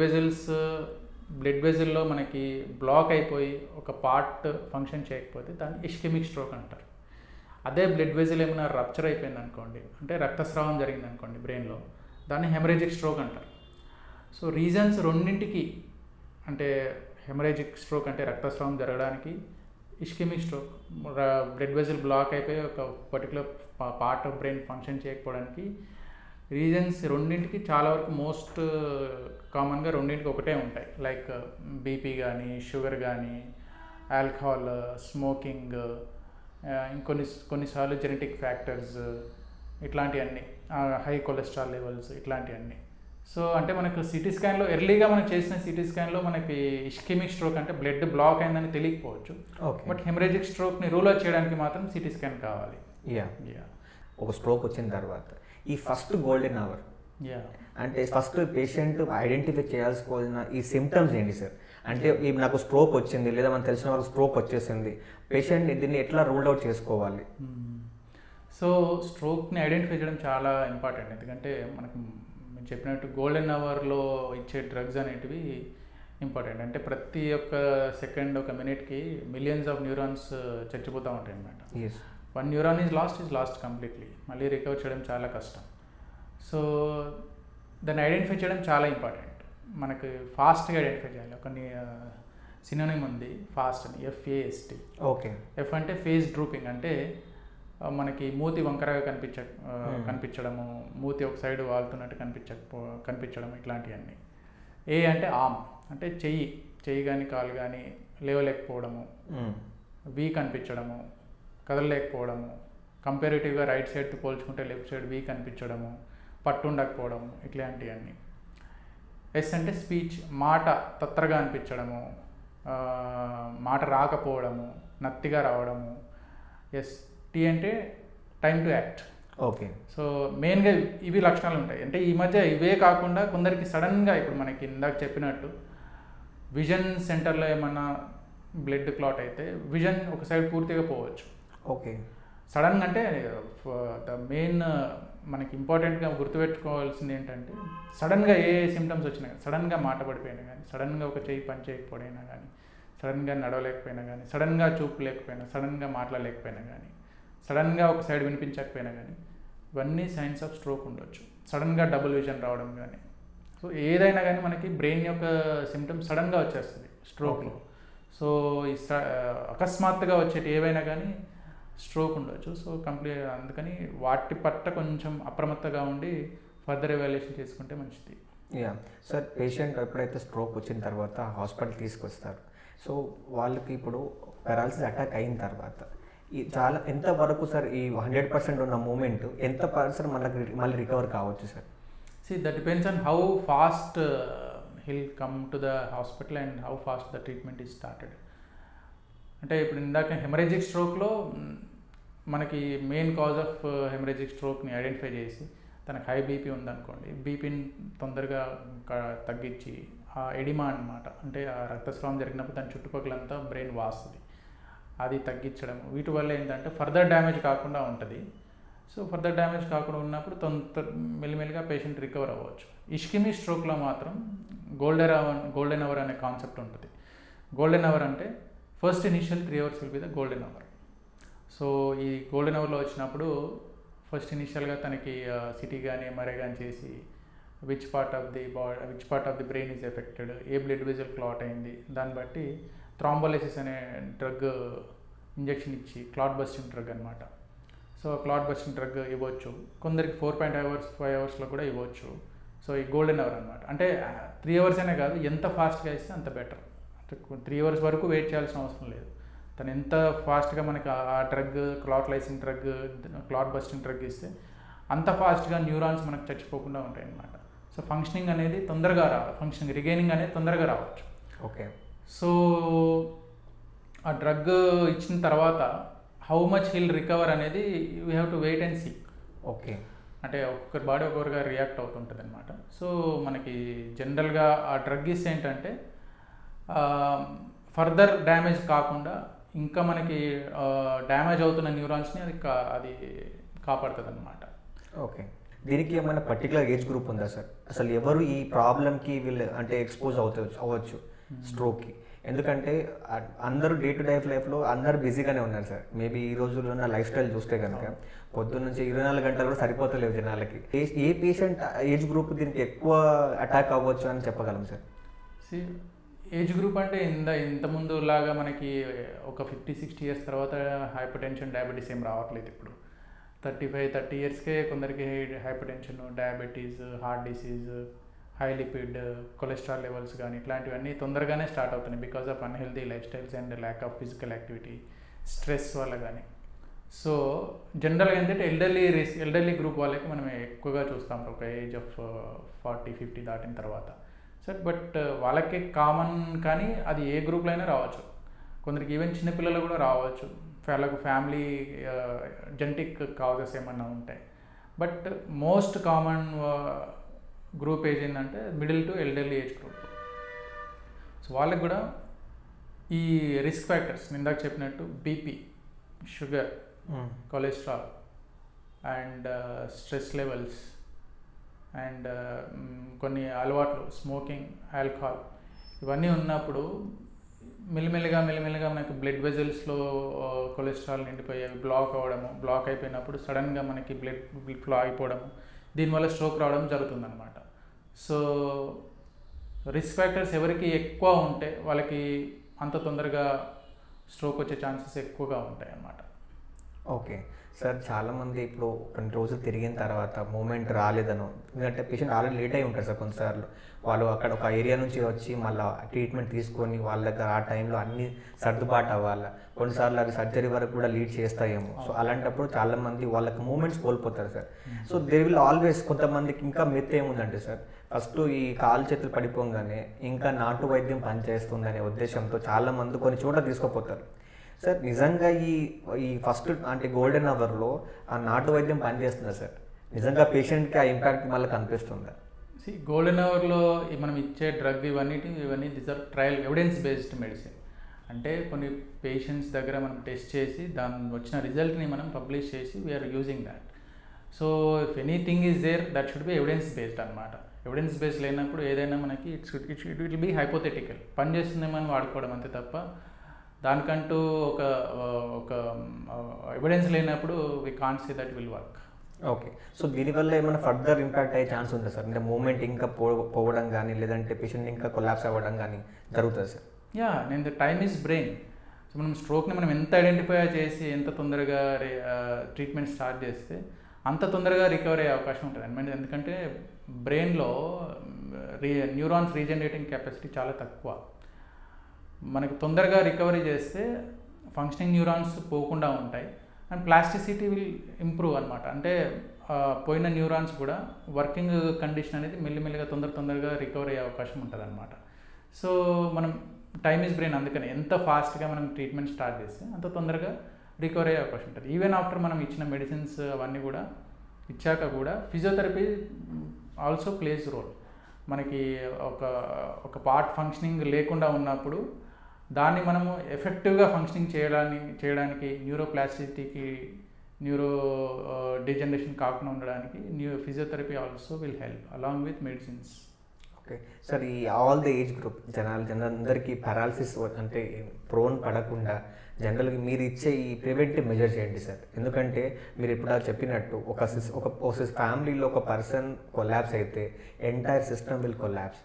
వెజల్లో మనకి బ్లాక్ అయిపోయి ఒక పార్ట్ ఫంక్షన్ చేయకపోతే దాన్ని ఇస్కెమిక్ స్ట్రోక్ అంటారు. అదే బ్లడ్ వెజల్ ఏమైనా రప్చర్ అయిపోయింది అనుకోండి, అంటే రక్తస్రావం జరిగింది అనుకోండి బ్రెయిన్లో, దాన్ని హెమరేజిక్ స్ట్రోక్ అంటారు. సో రీజన్స్ రెండింటికి, అంటే హెమరేజిక్ స్ట్రోక్ అంటే రక్తస్రావం జరగడానికి, ischemic stroke blood vessel block అయిపోయి ఒక particular part of brain function చేయకపోవడానికి రీజన్స్ రెండింటికి చాలా వరకు మోస్ట్ కామన్గా రెండింటికి ఒకటే ఉంటాయి. లైక్ బీపీ కానీ, షుగర్ కానీ, ఆల్కహాల్, స్మోకింగ్, కొన్నిసార్లు జెనెటిక్ ఫ్యాక్టర్స్, ఇట్లాంటివన్నీ, హై కొలెస్ట్రాల్ లెవెల్స్, ఇట్లాంటివన్నీ. సో అంటే మనకు సిటీ స్కాన్లో ఎర్లీగా మనకు చేసిన సిటీ స్కాన్లో మనకి ఇస్కెమిక్ స్ట్రోక్ అంటే బ్లడ్ బ్లాక్ అయిందని తెలియకపోవచ్చు, బట్ హెమరేజిక్ స్ట్రోక్ని రూల్ అవుట్ చేయడానికి మాత్రం సిటీ స్కాన్ కావాలి. ఒక స్ట్రోక్ వచ్చిన తర్వాత ఈ ఫస్ట్ గోల్డెన్ అవర్, అంటే ఫస్ట్ పేషెంట్ ఐడెంటిఫై చేయాల్సిన ఈ సిమ్టమ్స్ ఏంటి సార్? అంటే నాకు స్ట్రోక్ వచ్చింది లేదా మనకు తెలిసిన వాళ్ళకి స్ట్రోక్ వచ్చేసింది, పేషెంట్ దీన్ని ఎట్లా రూల్ అవుట్ చేసుకోవాలి? సో స్ట్రోక్ని ఐడెంటిఫై చేయడం చాలా ఇంపార్టెంట్. ఎందుకంటే మనకు చెప్పినట్టు గోల్డెన్ అవర్లో ఇచ్చే డ్రగ్స్ అనేటివి ఇంపార్టెంట్. అంటే ప్రతి ఒక్క సెకండ్, ఒక మినిట్కి మిలియన్స్ ఆఫ్ న్యూరాన్స్ చచ్చిపోతూ ఉంటాయి అన్నమాట. One neuron is lost completely, మళ్ళీ రికవర్ చేయడం చాలా కష్టం. సో దాన్ని ఐడెంటిఫై చేయడం చాలా ఇంపార్టెంట్. మనకు ఫాస్ట్గా ఐడెంటిఫై చేయాలి. ఒక సినోనిమ్ ఉంది ఫాస్ట్ అని, FAST. ఓకే. F అంటే ఫేస్ డ్రూపింగ్, అంటే మనకి మూతి వంకరగా కనిపించడము, మూతి ఒక సైడ్ వాలుతున్నట్టు కనిపించడం, ఇట్లాంటివన్నీ. ఏ అంటే ఆర్మ్, అంటే చెయ్యి కానీ కాలు కానీ లేవలేకపోవడము, వీక్ అనిపించడము, కదలలేకపోవడము, కంపారిటివ్గా రైట్ సైడ్తో పోల్చుకుంటే లెఫ్ట్ సైడ్ వీక్ అనిపించడము, పట్టు ఉండకపోవడము, ఇట్లాంటివన్నీ. ఎస్ అంటే స్పీచ్, మాట తత్తరగా అనిపించడము, మాట రాకపోవడము, నత్తిగా రావడము. T అంటే time to act. Okay. So మెయిన్గా ఇవి లక్షణాలు ఉంటాయి. అంటే ఈ మధ్య ఇవే కాకుండా కొందరికి సడన్గా, ఇప్పుడు మనకి ఇందాక చెప్పినట్టు విజన్ సెంటర్లో ఏమన్నా బ్లడ్ క్లాట్ అయితే విజన్ ఒక సైడ్ పూర్తిగా పోవచ్చు. ఓకే. సడన్గా అంటే ద మెయిన్ మనకి ఇంపార్టెంట్గా గుర్తుపెట్టుకోవాల్సింది ఏంటంటే సడన్గా ఏ సిమ్టమ్స్ వచ్చినా కానీ, సడన్గా మాట పడిపోయినా కానీ, సడన్గా ఒక చెయ్యి పని చేయకపోయినా కానీ, సడన్గా నడవలేకపోయినా కానీ, సడన్గా చూపు లేకపోయినా, సడన్గా మాట్లాడలేకపోయినా కానీ, సడన్గా ఒక సైడ్ వినిపించకపోయినా కానీ, ఇవన్నీ సైన్స్ ఆఫ్ స్ట్రోక్ ఉండొచ్చు. సడన్గా డబుల్ విజన్ రావడం కానీ, సో ఏదైనా కానీ మనకి బ్రెయిన్ యొక్క సిమ్టమ్స్ సడన్గా వచ్చేస్తుంది స్ట్రోక్లో. సో ఈ అకస్మాత్తుగా వచ్చేటి ఏవైనా కానీ స్ట్రోక్ ఉండొచ్చు. సో అందుకని వాటి పట్ల కొంచెం అప్రమత్తగా ఉండి ఫర్దర్ ఎవాల్యుయేషన్ చేసుకుంటే మంచిది. సార్, పేషెంట్ ఎప్పుడైతే స్ట్రోక్ వచ్చిన తర్వాత హాస్పిటల్ తీసుకొస్తారు, సో వాళ్ళకి ఇప్పుడు పెరాలసిస్ అటాక్ అయిన తర్వాత చాలా ఎంతవరకు సార్ ఈ 100% ఉన్న మూమెంట్ ఎంత పర్సెంట్ మళ్ళీ రికవర్ కావచ్చు sir? That depends on how fast he'll come to the hospital and how fast the treatment is started. అంటే ఇప్పుడు ఇందాక హెమరేజిక్ స్ట్రోక్లో మనకి మెయిన్ కాజ్ ఆఫ్ హెమరేజిక్ స్ట్రోక్ని ఐడెంటిఫై చేసి తనకు హై బీపీ ఉందనుకోండి, బీపీని తొందరగా తగ్గించి ఆ ఎడిమా అనమాట, అంటే ఆ రక్తస్రావం జరిగినప్పుడు దాని చుట్టుపక్కలంతా బ్రెయిన్ వాస్తుంది, అది తగ్గించడం, వీటి వల్ల ఏంటంటే ఫర్దర్ డ్యామేజ్ కాకుండా ఉంటుంది. సో ఫర్దర్ డ్యామేజ్ కాకుండా ఉన్నప్పుడు మెల్లిమెల్లిగా పేషెంట్ రికవర్ అవ్వచ్చు. ఇష్కిమీ స్ట్రోక్లో మాత్రం గోల్డెన్ అవర్ అనే కాన్సెప్ట్ ఉంటుంది. గోల్డెన్ అవర్ అంటే first initial 3 hours will be the golden hour. So ఈ గోల్డెన్ అవర్లో వచ్చినప్పుడు ఫస్ట్ ఇనిషియల్గా తనకి సిటీ కానీ ఎంఆర్ఐ కానీ చేసి which part of the brain is affected, A blood vessel clot అయింది, దాన్ని బట్టి థ్రాంబోలైసిస్ అనే డ్రగ్ ఇంజెక్షన్ ఇచ్చి, క్లాట్ బస్టింగ్ డ్రగ్ అనమాట. సో క్లాట్ బస్టింగ్ డ్రగ్ ఇవ్వచ్చు, కొందరికి 4.5 hours కూడా ఇవ్వచ్చు. సో ఈ గోల్డెన్ అవర్ అనమాట. అంటే 3 hours అనే కాదు, ఎంత ఫాస్ట్గా ఇస్తే అంత బెటర్. 3 hours వరకు వెయిట్ చేయాల్సిన అవసరం లేదు. తను ఎంత ఫాస్ట్గా మనకి ఆ drug, clot lysing drug, clot busting drug ఇస్తే అంత ఫాస్ట్గా న్యూరాన్స్ మనకు చచ్చిపోకుండా ఉంటాయి అన్నమాట. సో ఫంక్షనింగ్ అనేది తొందరగా రిగైనింగ్ అనేది తొందరగా రావచ్చు. ఓకే. సో ఆ డ్రగ్ ఇచ్చిన తర్వాత హౌ మచ్ హీల్ రికవర్ అనేది we have to wait and see. Okay. అంటే ఒక్కొక్కరి బాడీ ఒక్కొక్కరుగా రియాక్ట్ అవుతుంటుంది అనమాట. సో మనకి జనరల్గా ఆ డ్రగ్ ఇస్తే ఏంటంటే ఫర్దర్ డ్యామేజ్ కాకుండా ఇంకా మనకి డ్యామేజ్ అవుతున్న న్యూరాన్స్ని అది కాపాడుతుంది అనమాట. ఓకే. దీనికి ఏమైనా పర్టికులర్ ఏజ్ గ్రూప్ ఉందా సార్? అసలు ఎవరు ఈ ప్రాబ్లమ్కి వీళ్ళు అంటే ఎక్స్పోజ్ అవ్వచ్చు స్ట్రోక్కి? ఎందుకంటే అందరూ డే టు డే లైఫ్లో అందరూ బిజీగానే ఉన్నారు సార్. మేబీ ఈ రోజుల్లో ఉన్న లైఫ్ స్టైల్ చూస్తే కనుక పొద్దున్న నుంచి 24 గంటలు కూడా సరిపోతలేవు జనాలకి. ఏ పేషెంట్ ఏజ్ గ్రూప్ దీనికి ఎక్కువ అటాక్ అవ్వచ్చు అని చెప్పగలం సార్? ఏజ్ గ్రూప్ అంటే ఇంతకుముందు లాగా మనకి ఒక 50-60 years తర్వాత హైపర్ టెన్షన్, డయాబెటీస్ ఏం రావట్లేదు. ఇప్పుడు 35-30 yearsకే కొందరికి hyper tension, diabetes, heart disease, high lipid, cholesterol levels కానీ ఇట్లాంటివన్నీ తొందరగానే స్టార్ట్ అవుతున్నాయి because of unhealthy life styles and lack of physical activity, stress వల్ల కానీ. సో జనరల్గా ఏంటంటే ఎల్డర్లీ గ్రూప్ వాళ్ళకి మనం ఎక్కువగా చూస్తాం ఒక ఏజ్ ఆఫ్ 40-50 దాటిన తర్వాత సార్. బట్ వాళ్ళకి కామన్, కానీ అది ఏ గ్రూప్లో అయినా రావచ్చు. కొందరికి ఈవెన్ చిన్నపిల్లలు కూడా రావచ్చు, వాళ్ళకు ఫ్యామిలీ జెనెటిక్ కాజెస్ ఏమన్నా ఉంటాయి. But most common group age ఏంటంటే middle to elderly age group. So వాళ్ళకి కూడా ఈ రిస్క్ ఫ్యాక్టర్స్ ఇందాక చెప్పినట్టు BP, sugar, cholesterol and stress levels and కొన్ని అలవాట్లు, స్మోకింగ్, ఆల్కహాల్, ఇవన్నీ ఉన్నప్పుడు మెల్లిమెల్లిగా మనకి బ్లడ్ వెజల్స్లో కొలెస్ట్రాల్ నిండిపోయి అవి బ్లాక్ అయిపోయినప్పుడు సడన్గా మనకి బ్లడ్ ఫ్లో అయిపోవడము, దీనివల్ల స్ట్రోక్ రావడం జరుగుతుందన్నమాట. సో రిస్క్ ఫ్యాక్టర్స్ ఎవరికి ఎక్కువ ఉంటే వాళ్ళకి అంత తొందరగా స్ట్రోక్ వచ్చే ఛాన్సెస్ ఎక్కువగా ఉంటాయి అన్నమాట. ఓకే సార్, చాలామంది ఇప్పుడు కొన్ని రోజులు తిరిగిన తర్వాత మూమెంట్ రాలేదనో, ఎందుకంటే పేషెంట్ ఆల్రెడీ లేట్ అయి ఉంటారు సార్. కొన్నిసార్లు వాళ్ళు అక్కడ ఒక ఏరియా నుంచి వచ్చి మళ్ళీ ట్రీట్మెంట్ తీసుకొని వాళ్ళ దగ్గర ఆ టైంలో అన్నీ సర్దుబాటు అవ్వాలి. కొన్నిసార్లు అవి సర్జరీ వరకు కూడా లీడ్ చేస్తాయేమో. సో అలాంటప్పుడు చాలామంది వాళ్ళకి మూమెంట్స్ కోల్పోతారు sir. So they will always, కొంతమందికి ఇంకా మిత్ ఏముందంటే సార్, ఫస్ట్ ఈ కాలు చేతులు పడిపోగానే ఇంకా నాటు వైద్యం పనిచేస్తుందనే ఉద్దేశంతో చాలామంది కొన్ని చోట్ల తీసుకుపోతారు సార్. నిజంగా ఈ ఫస్ట్ అంటే గోల్డెన్ అవర్లో ఆ నాటు వైద్యం పనిచేస్తుందా సార్? నిజంగా పేషెంట్కి ఆ ఇంపాక్ట్ మళ్ళీ కనిపిస్తుందా? గోల్డెన్ అవర్లో మనం ఇచ్చే డ్రగ్ ఇవన్నీ this are trial evidence based medicine. అంటే కొన్ని పేషెంట్స్ దగ్గర మనం టెస్ట్ చేసి దాని వచ్చిన రిజల్ట్ని మనం పబ్లిష్ చేసి we are using that. So if anything is there that should be evidence based అనమాట. ఎవిడెన్స్ బేస్డ్ లేనప్పుడు ఏదైనా మనకి ఇట్ విల్ బీ హైపోథెటికల్, పని చేస్తుందేమని వాడుకోవడం అంతే తప్ప దానికంటూ ఒక ఎవిడెన్స్ లేనప్పుడు we can't say that will work. Okay, so దీనివల్ల ఏమైనా ఫర్దర్ ఇంపాక్ట్ అయ్యే ఛాన్స్ ఉంటుంది సార్? అంటే మూమెంట్ ఇంకా పోవడం కానీ లేదంటే పేషెంట్ ఇంకా కొలాప్స్ అవ్వడం కానీ జరుగుతుంది సార్? యా, నేను టైమ్ ఈజ్ బ్రెయిన్. సో మనం స్ట్రోక్ని మనం ఎంత ఐడెంటిఫై చేసి ఎంత తొందరగా ట్రీట్మెంట్ స్టార్ట్ చేస్తే అంత తొందరగా రికవర్ అయ్యే అవకాశం ఉంటుంది. ఎందుకంటే బ్రెయిన్లో న్యూరాన్స్ రీజనరేటింగ్ కెపాసిటీ చాలా తక్కువ. మనకు తొందరగా రికవరీ చేస్తే ఫంక్షనింగ్ న్యూరాన్స్ పోకుండా ఉంటాయి అండ్ ప్లాస్టిసిటీ విల్ ఇంప్రూవ్ అనమాట. అంటే పోయిన న్యూరాన్స్ కూడా వర్కింగ్ కండిషన్ అనేది మెల్లిమెల్లిగా తొందరగా రికవర్ అయ్యే అవకాశం ఉంటుంది అనమాట. సో మనం టైమ్ ఈజ్ బ్రెయిన్, అందుకని ఎంత ఫాస్ట్గా మనం ట్రీట్మెంట్ స్టార్ట్ చేస్తే అంత తొందరగా రికవర్ అయ్యే అవకాశం ఉంటుంది. ఈవెన్ ఆఫ్టర్ మనం ఇచ్చిన మెడిసిన్స్ అవన్నీ కూడా ఇచ్చాక కూడా ఫిజియోథెరపీ ఆల్సో ప్లేస్ రోల్. మనకి ఒక పార్ట్ ఫంక్షనింగ్ లేకుండా ఉన్నప్పుడు దాన్ని మనము ఎఫెక్టివ్గా ఫంక్షనింగ్ చేయడానికి న్యూరోప్లాస్టిసిటీకి న్యూరో డిజనరేషన్ కాకుండా ఉండడానికి physiotherapy also will help along with medicines. Okay sir, ఈ ఆల్ ద ఏజ్ గ్రూప్ జనాలందరికీ పారాలసిస్ అంటే ప్రోన్ పడకుండా జనరల్గా మీరు ఇచ్చే ఈ ప్రివెంటివ్ మెజర్స్ ఏంటి సార్? ఎందుకంటే మీరు ఇప్పుడు చెప్పినట్టు ఒక ఫ్యామిలీలో ఒక పర్సన్ కొలాప్స్ అయితే ఎంటైర్ సిస్టమ్ విల్ కొలాప్స్.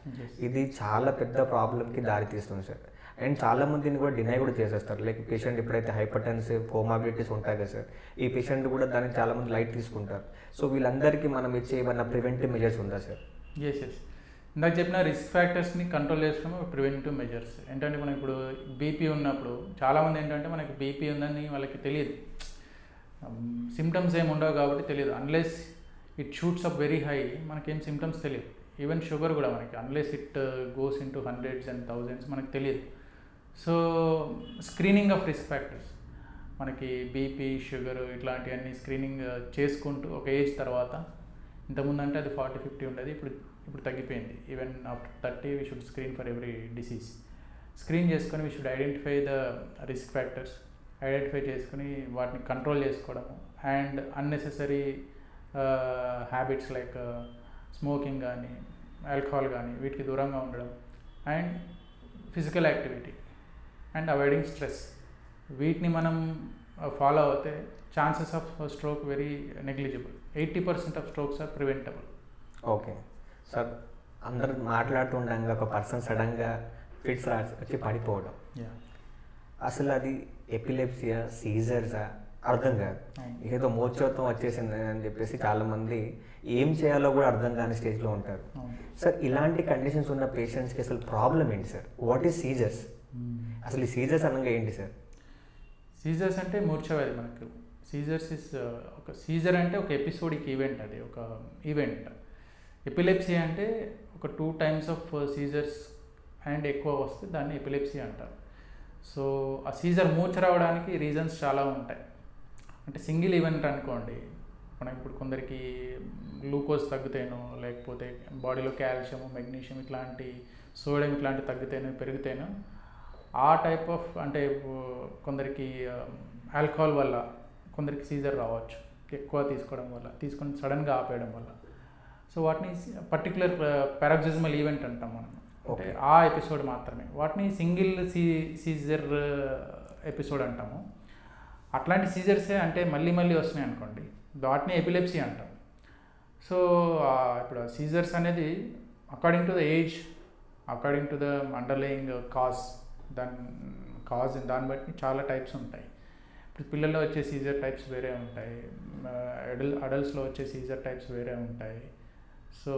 ఇది చాలా పెద్ద ప్రాబ్లంకి దారితీస్తుంది సార్. అండ్ చాలామందిని కూడా డినై కూడా చేసేస్తారు. లైక్ పేషెంట్ ఎప్పుడైతే హైపర్టెన్సివ్ కోమార్బిడిటీస్ ఉంటాయి కదా సార్, ఈ పేషెంట్ కూడా దాన్ని చాలామంది లైట్ తీసుకుంటారు. సో వీళ్ళందరికీ మనం ఇచ్చే ఏమైనా ప్రివెంటివ్ మెజర్స్ ఉందా సార్? ఎస్, ఇందాక చెప్పిన రిస్క్ ఫ్యాక్టర్స్ని కంట్రోల్ చేసుకోవడం ప్రివెంటివ్ మెజర్స్. ఏంటంటే మనం ఇప్పుడు బీపీ ఉన్నప్పుడు చాలామంది ఏంటంటే మనకి బీపీ ఉందని వాళ్ళకి తెలియదు, సిమ్టమ్స్ ఏమి ఉండవు కాబట్టి తెలియదు. Unless it shoots up very high మనకేం సిమ్టమ్స్ తెలియదు. ఈవెన్ షుగర్ కూడా మనకి unless it goes in to hundreds and thousands మనకు తెలియదు. So screening of risk factors, మనకి బీపీ షుగర్ ఇట్లాంటివన్నీ స్క్రీనింగ్ చేసుకుంటూ ఒక ఏజ్ తర్వాత, ఇంతకుముందు అంటే అది 40-50 ఉండేది, ఇప్పుడు తగ్గిపోయింది. Even after 30 we should screen for every disease. Screen చేసుకొని we should identify the risk factors, identify చేసుకుని వాటిని కంట్రోల్ చేసుకోవడము. And unnecessary habits like smoking కానీ ఆల్కహాల్ కానీ వీటికి దూరంగా ఉండడం. And physical activity and avoiding stress, వీటిని మనం ఫాలో అవుతే chances of stroke very negligible. 80% of strokes are preventable. Okay sir, అందరు మాట్లాడుతుండగా ఒక పర్సన్ సడన్గా ఫిట్స్ వచ్చి పడిపోవడం, అసలు అది ఎపిలెప్సియా సీజర్సా అర్థం కాదు. ఏదో మోచోత్వం వచ్చేసింది అని చెప్పేసి చాలామంది ఏం చేయాలో కూడా అర్థం కాని స్టేజ్లో ఉంటారు. సార్, ఇలాంటి కండిషన్స్ ఉన్న పేషెంట్స్కి అసలు ప్రాబ్లం ఏంటి సార్? What is scissors? అసలు ఈ సీజర్స్ అనగా ఏంటి సార్? సీజర్స్ అంటే మూర్ఛవ్యాధి. మనకు సీజర్స్ ఇస్ ఒక సీజర్ అంటే ఒక ఎపిసోడిక్ ఈవెంట్, అది ఒక ఈవెంట్. ఎపిలెప్సీ అంటే ఒక 2 times ఆఫ్ సీజర్స్ అండ్ ఎక్కువ వస్తే దాన్ని ఎపిలెప్సీ అంటారు. సో ఆ సీజర్ మూర్ఛ రావడానికి రీజన్స్ చాలా ఉంటాయి. అంటే సింగిల్ ఈవెంట్ అనుకోండి, మనకి ఇప్పుడు కొందరికి గ్లూకోజ్ తగ్గితేనో లేకపోతే బాడీలో కాల్షియం మెగ్నీషియం ఇట్లాంటి సోడియం ఇట్లాంటి తగ్గితేనో పెరిగితేనో ఆ టైప్ ఆఫ్, అంటే కొందరికి ఆల్కహాల్ వల్ల కొందరికి సీజర్ రావచ్చు, ఎక్కువ తీసుకోవడం వల్ల, తీసుకొని సడన్గా ఆపేయడం వల్ల. సో వాటిని పర్టికులర్ పారాక్సిజమల్ ఈవెంట్ అంటాం మనం, అంటే ఆ ఎపిసోడ్ మాత్రమే. వాటిని సింగిల్ సీజర్ ఎపిసోడ్ అంటాము. అట్లాంటి సీజర్సే అంటే మళ్ళీ వస్తున్నాయి అనుకోండి, వాటిని ఎపిలెప్సీ అంటాం. సో ఇప్పుడు సీజర్స్ అనేది according to the age, according to the underlying cause, దాన్ని బట్టి చాలా టైప్స్ ఉంటాయి. ఇప్పుడు పిల్లల్లో వచ్చే సీజర్ టైప్స్ వేరే ఉంటాయి, అడల్ట్స్లో వచ్చే సీజర్ టైప్స్ వేరే ఉంటాయి. సో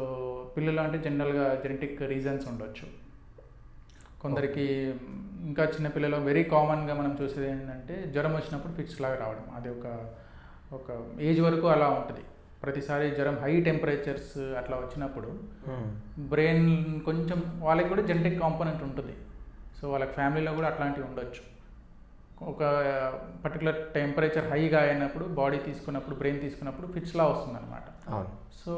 పిల్లలు అంటే జనరల్గా జెనెటిక్ రీజన్స్ ఉండొచ్చు. కొందరికి ఇంకా చిన్నపిల్లలు వెరీ కామన్గా మనం చూసేది ఏంటంటే జ్వరం వచ్చినప్పుడు ఫిట్స్ లాగా రావడం. అది ఒక ఏజ్ వరకు అలా ఉంటుంది. ప్రతిసారి జ్వరం హై టెంపరేచర్స్ అట్లా వచ్చినప్పుడు బ్రెయిన్ కొంచెం, వాళ్ళకి కూడా జెనెటిక్ కాంపోనెంట్ ఉంటుంది. సో వాళ్ళకి ఫ్యామిలీలో కూడా అట్లాంటివి ఉండొచ్చు. ఒక పర్టికులర్ టెంపరేచర్ హైగా అయినప్పుడు బాడీ తీసుకున్నప్పుడు, బ్రెయిన్ తీసుకున్నప్పుడు ఫిట్స్లా వస్తుంది అనమాట. సో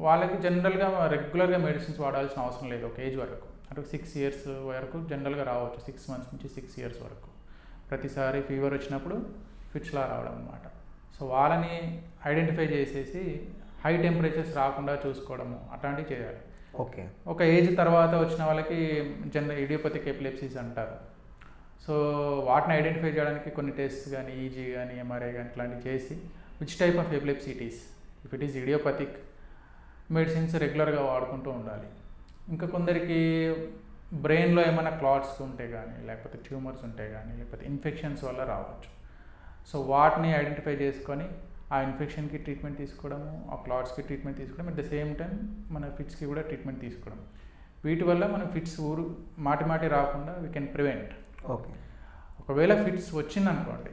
వాళ్ళకి జనరల్గా రెగ్యులర్గా మెడిసిన్స్ వాడాల్సిన అవసరం లేదు ఒక ఏజ్ వరకు. అంటే 6 years వరకు జనరల్గా రావచ్చు, 6 months నుంచి 6 years వరకు. ప్రతిసారి ఫీవర్ వచ్చినప్పుడు ఫిట్స్లా రావడం అనమాట. సో వాళ్ళని ఐడెంటిఫై చేసేసి హై టెంపరేచర్స్ రాకుండా చూసుకోవడము అట్లాంటివి చేయాలి. ఓకే. ఒక ఏజ్ తర్వాత వచ్చిన వాళ్ళకి ఇడియోపతిక్ ఎపిలెప్సీస్ అంటారు. సో వాటిని ఐడెంటిఫై చేయడానికి కొన్ని టెస్ట్స్ కానీ ఈజీ కానీ ఎంఆర్ఐ కానీ ఇట్లాంటివి చేసి which type of epilepsy it is, if it is idiopathic medicines రెగ్యులర్గా వాడుకుంటూ ఉండాలి. ఇంకా కొందరికి బ్రెయిన్లో ఏమైనా క్లాట్స్ ఉంటే కానీ, లేకపోతే ట్యూమర్స్ ఉంటే కానీ, లేకపోతే ఇన్ఫెక్షన్స్ వల్ల రావచ్చు. సో వాటిని ఐడెంటిఫై చేసుకొని ఆ ఇన్ఫెక్షన్కి ట్రీట్మెంట్ తీసుకోవడము, ఆ క్లాట్స్కి ట్రీట్మెంట్ తీసుకోవడం, అట్ ద సేమ్ టైం మన ఫిట్స్కి కూడా ట్రీట్మెంట్ తీసుకోవడం. వీటి వల్ల మనం ఫిట్స్ మాటి రాకుండా వీ కెన్ ప్రివెంట్. ఓకే. ఒకవేళ ఫిట్స్ వచ్చిందనుకోండి,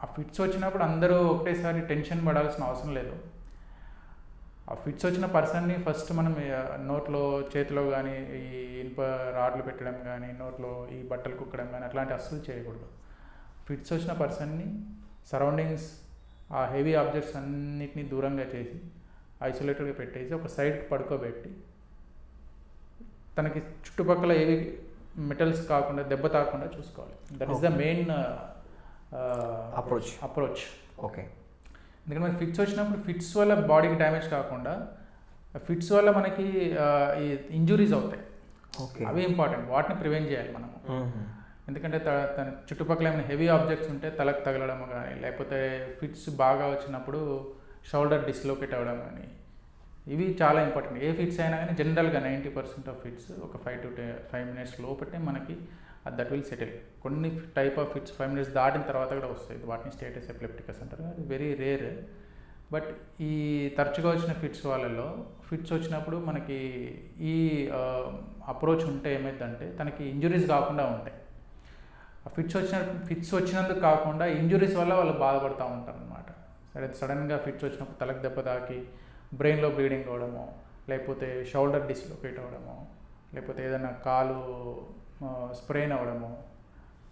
ఆ ఫిట్స్ వచ్చినప్పుడు అందరూ ఒకటేసారి టెన్షన్ పడాల్సిన అవసరం లేదు. ఆ ఫిట్స్ వచ్చిన పర్సన్ని ఫస్ట్ మనం నోట్లో చేతిలో కానీ ఈ ఇనుప రాడ్లు పెట్టడం కానీ, నోట్లో ఈ బట్టలు కుక్కడం కానీ అట్లాంటి అస్సలు చేయకూడదు. ఫిట్స్ వచ్చిన పర్సన్ని సరౌండింగ్స్ ఆ హెవీ ఆబ్జెక్ట్స్ అన్నిటినీ దూరంగా చేసి ఐసోలేటెడ్గా పెట్టేసి ఒక సైడ్కి పడుకోబెట్టి తనకి చుట్టుపక్కల ఏవి మెటల్స్ కాకుండా దెబ్బ తాకుండా చూసుకోవాలి. That is the main approach. Okay. ఎందుకంటే మనకి ఫిట్స్ వచ్చినప్పుడు ఫిట్స్ వల్ల బాడీకి డ్యామేజ్ కాకుండా ఫిట్స్ వల్ల మనకి ఈ ఇంజురీస్ అవుతాయి. అవి ఇంపార్టెంట్, వాటిని ప్రివెంట్ చేయాలి మనము. ఎందుకంటే తన చుట్టుపక్కల ఏమైనా హెవీ ఆబ్జెక్ట్స్ ఉంటే తలకు తగలడం కానీ, లేకపోతే ఫిట్స్ బాగా వచ్చినప్పుడు షోల్డర్ డిస్లోకేట్ అవ్వడం కానీ, ఇవి చాలా ఇంపార్టెంట్. ఏ ఫిట్స్ అయినా కానీ జనరల్గా 90% ఆఫ్ ఫిట్స్ ఒక 5 to 5 minutes లోపటే మనకి దట్ విల్ సెటిల్. కొన్ని టైప్ ఆఫ్ ఫిట్స్ 5 minutes దాటిన తర్వాత కూడా వస్తాయి, వాటిని స్టేటస్ ఎపిలెప్టికస్ అంటారు. అది వెరీ రేర్. బట్ ఈ తరచుగా వచ్చిన ఫిట్స్ వాళ్ళలో ఫిట్స్ వచ్చినప్పుడు మనకి ఈ అప్రోచ్ ఉంటే ఏమైందంటే తనకి ఇంజురీస్ కాకుండా ఉంటాయి. ఫిట్స్ వచ్చినందుకు కాకుండా ఇంజురీస్ వల్ల వాళ్ళు బాధపడుతూ ఉంటారు అనమాట. సడన్గా ఫిట్స్ వచ్చినప్పుడు తలకు దెబ్బ తాకి బ్రెయిన్లో బ్లీడింగ్ అవ్వడము, లేకపోతే షోల్డర్ డిస్లోకేట్ అవ్వడము, లేకపోతే ఏదైనా కాలు స్ప్రెయిన్ అవ్వడము,